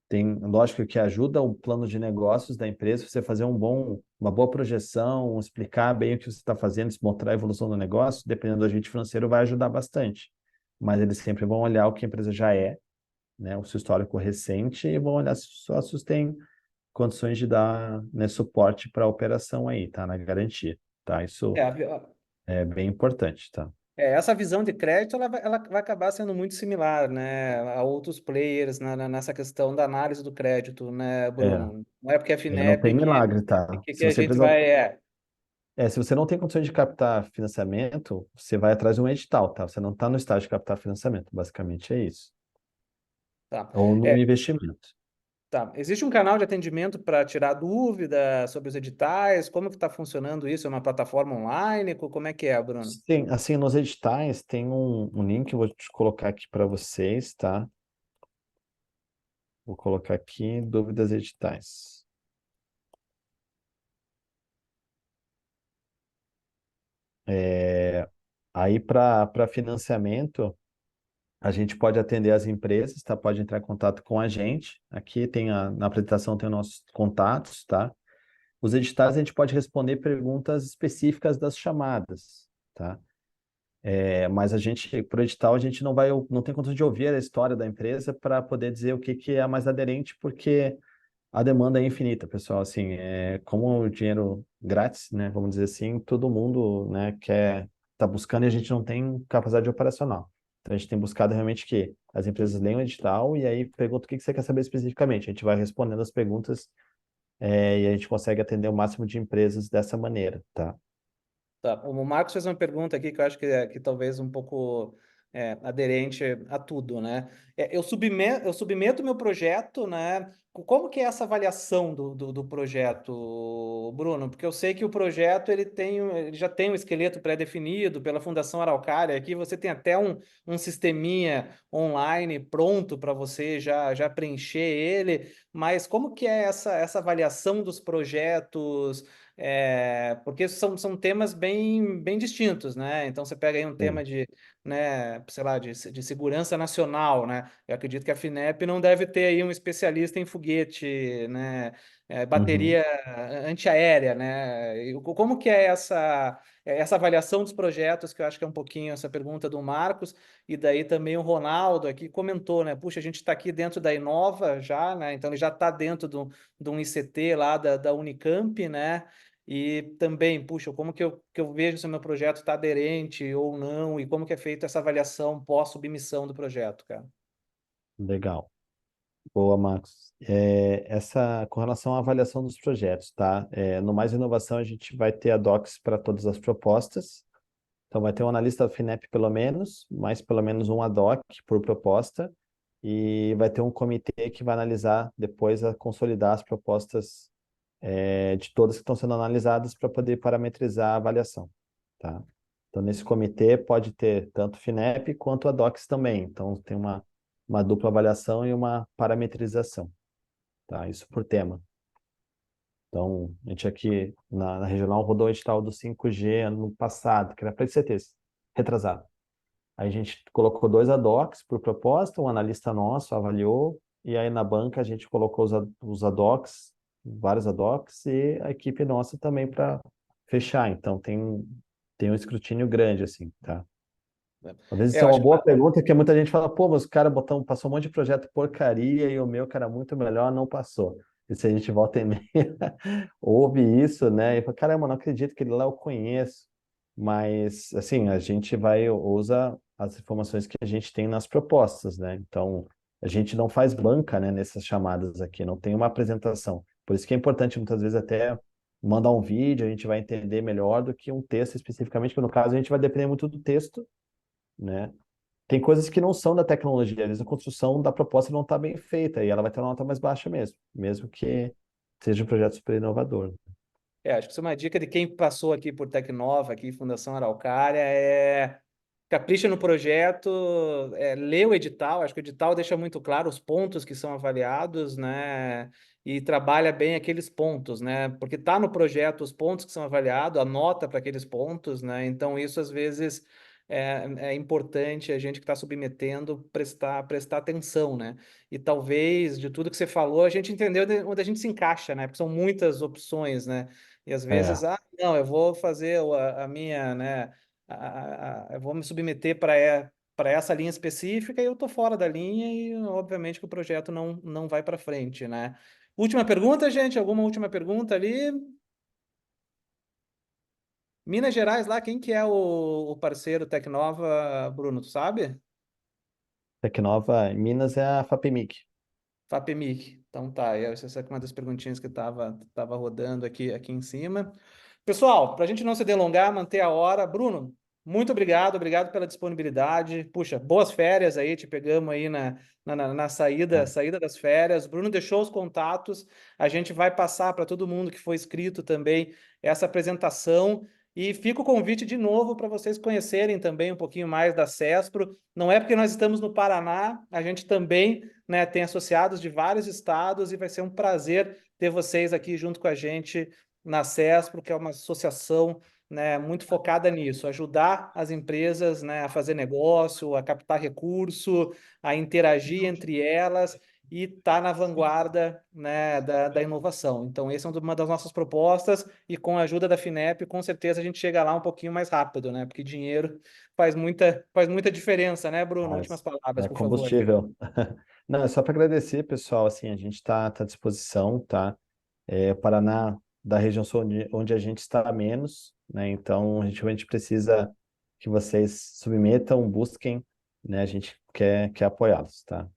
Speaker 2: tem, lógico que ajuda o plano de negócios da empresa, você fazer uma boa projeção, explicar bem o que você está fazendo, mostrar a evolução do negócio, dependendo do agente financeiro, vai ajudar bastante. Mas eles sempre vão olhar o que a empresa já é, né, o seu histórico recente, e vão olhar se os sócios têm condições de dar, né, suporte para a operação aí, tá? Na garantia, tá?
Speaker 1: É,
Speaker 2: Isso é bem importante, tá?
Speaker 1: essa visão de crédito ela vai acabar sendo muito similar, né, a outros players nessa questão da análise do crédito, né,
Speaker 2: É,
Speaker 1: Bruno? Não é porque é
Speaker 2: não tem
Speaker 1: Finep
Speaker 2: milagre,
Speaker 1: que,
Speaker 2: tá?
Speaker 1: que
Speaker 2: Se
Speaker 1: que a
Speaker 2: você
Speaker 1: gente
Speaker 2: precisa,
Speaker 1: vai.
Speaker 2: se você não tem condições de captar financiamento, você vai atrás de um edital, tá? Você não está no estágio de captar financiamento, basicamente é isso.
Speaker 1: Tá.
Speaker 2: Ou no
Speaker 1: É,
Speaker 2: investimento.
Speaker 1: tá. Existe um canal de atendimento para tirar dúvida sobre os editais? Como que está funcionando isso? É uma plataforma online? Como é que é, Bruno?
Speaker 2: Sim, assim, nos editais tem um link, eu vou te colocar aqui para vocês, tá? Vou colocar aqui, dúvidas editais. É, Aí, para financiamento, a gente pode atender as empresas, tá? Pode entrar em contato com a gente. Aqui na apresentação tem os nossos contatos, tá? Os editais a gente pode responder perguntas específicas das chamadas, tá? Mas por edital, a gente não tem condição de ouvir a história da empresa para poder dizer o que que é mais aderente, porque a demanda é infinita, pessoal. Assim, como o dinheiro grátis, né? Vamos dizer assim, todo mundo, né, tá buscando e a gente não tem capacidade operacional. Então a gente tem buscado realmente que as empresas leiam o edital e aí perguntam o que que você quer saber especificamente. A gente vai respondendo as perguntas, e a gente consegue atender o máximo de empresas dessa maneira, tá?
Speaker 1: Tá. O Marcos fez uma pergunta aqui que eu acho que talvez um pouco aderente a tudo, né? Eu submeto meu projeto, né? Como que é essa avaliação do projeto, Bruno? Porque eu sei que o projeto ele já tem um esqueleto pré-definido pela Fundação Araucária. Aqui você tem até um sisteminha online pronto para você já preencher ele. Mas como que é essa avaliação dos projetos? Porque são temas bem distintos, né? Então você pega aí um tema
Speaker 2: Sim.
Speaker 1: de, né, sei lá, de segurança nacional, né? Eu acredito que a Finep não deve ter aí um especialista em foguete, né?
Speaker 2: Uhum.
Speaker 1: Bateria antiaérea, né? E como que é essa avaliação dos projetos, que eu acho que é um pouquinho essa pergunta do Marcos, e daí também o Ronaldo aqui comentou, né? Puxa, a gente está aqui dentro da Inova já, né? Então ele já está dentro de um ICT lá da Unicamp, né? E também, puxa, como que eu vejo se o meu projeto está aderente ou não, e como que é feita essa avaliação pós-submissão do projeto, cara?
Speaker 2: Legal. Boa, Marcos. Com relação à avaliação dos projetos, tá? No Mais Inovação, a gente vai ter a Docs para todas as propostas. Então, vai ter um analista da Finep, pelo menos, mais pelo menos um ad hoc por proposta, e vai ter um comitê que vai analisar depois a consolidar as propostas, de todas que estão sendo analisadas para poder parametrizar a avaliação, tá? Então, nesse comitê pode ter tanto o FINEP quanto a DOCS também. Então, tem uma dupla avaliação e uma parametrização, tá? Isso por tema. Então, a gente aqui na regional rodou o edital do 5G ano passado, que era para certeza, retrasado. Aí a gente colocou dois ADOCs por proposta, um analista nosso avaliou, e aí na banca a gente colocou os ADOCs, vários ADOCs, e a equipe nossa também para fechar. Então tem um escrutínio grande, assim, tá? Às vezes isso
Speaker 1: Eu
Speaker 2: é uma
Speaker 1: acho
Speaker 2: boa pergunta, que muita gente fala, pô, mas o cara passou um monte de projeto porcaria e o meu, que era muito melhor, não passou. E se a gente volta e meia, ouve isso, né? E fala, caramba, não acredito que ele lá eu conheço. Mas, assim, a gente usa as informações que a gente tem nas propostas, né? Então, a gente não faz banca, né, nessas chamadas aqui, não tem uma apresentação. Por isso que é importante, muitas vezes, até mandar um vídeo, a gente vai entender melhor do que um texto especificamente, porque no caso a gente vai depender muito do texto, né? Tem coisas que não são da tecnologia, às vezes a construção da proposta não está bem feita e ela vai ter uma nota mais baixa mesmo, mesmo que seja um projeto super inovador.
Speaker 1: acho que isso é uma dica de quem passou aqui por Tecnova, aqui Fundação Araucária, capricha no projeto, lê o edital, acho que o edital deixa muito claro os pontos que são avaliados, né? E trabalha bem aqueles pontos, né? Porque está no projeto os pontos que são avaliados, a nota para aqueles pontos, né? Então, isso às vezes é importante a gente que está submetendo prestar atenção, né? E talvez de tudo que você falou, a gente entendeu onde a gente se encaixa, né? Porque são muitas opções, né? E às vezes,
Speaker 2: É,
Speaker 1: não, eu vou fazer a minha, né? Eu vou me submeter para essa linha específica e eu estou fora da linha e, obviamente, que o projeto não vai para frente, né? Última pergunta, gente? Alguma última pergunta ali? Minas Gerais, lá, quem que é o parceiro Tecnova, Bruno, tu sabe?
Speaker 2: Tecnova em Minas é a FAPEMIG.
Speaker 1: FAPEMIC. Então tá, essa é uma das perguntinhas que tava rodando aqui em cima. Pessoal, para a gente não se delongar, manter a hora, Bruno, muito obrigado pela disponibilidade. Puxa, boas férias aí, te pegamos aí na
Speaker 2: É,
Speaker 1: saída das férias. Bruno deixou os contatos, a gente vai passar para todo mundo que foi inscrito também essa apresentação. E fica o convite de novo para vocês conhecerem também um pouquinho mais da CESPRO. Não é porque nós estamos no Paraná, a gente também, né, tem associados de vários estados e vai ser um prazer ter vocês aqui junto com a gente na CESPRO, que é uma associação, né, muito focada nisso, ajudar as empresas, né, a fazer negócio, a captar recurso, a interagir entre elas e estar na vanguarda, né, da inovação. Então, essa é uma das nossas propostas e com a ajuda da FINEP, com certeza a gente chega lá um pouquinho mais rápido, né? Porque dinheiro faz muita diferença, né, Bruno? Últimas
Speaker 2: mas
Speaker 1: palavras,
Speaker 2: é
Speaker 1: por favor.
Speaker 2: combustível. Não, é só para agradecer, pessoal. Assim, a gente tá à disposição, tá? O Paraná, da região sul onde a gente está menos, né? Então, a gente realmente precisa que vocês submetam, busquem, né? A gente quer apoiá-los, tá?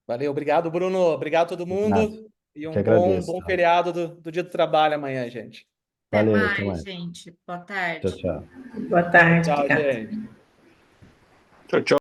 Speaker 1: Valeu, obrigado, Bruno. Obrigado a todo
Speaker 2: Nada.
Speaker 1: mundo. E
Speaker 2: Que
Speaker 1: um bom,
Speaker 2: agradeço,
Speaker 1: bom
Speaker 2: tá?
Speaker 1: feriado do Dia do Trabalho amanhã, gente.
Speaker 3: Até
Speaker 2: Valeu, até
Speaker 3: mais,
Speaker 2: mais.
Speaker 3: gente. Boa
Speaker 2: Tchau,
Speaker 3: tarde.
Speaker 2: tchau.
Speaker 4: Boa tarde,
Speaker 1: Tchau,
Speaker 4: obrigada.
Speaker 1: gente.
Speaker 5: Tchau, tchau.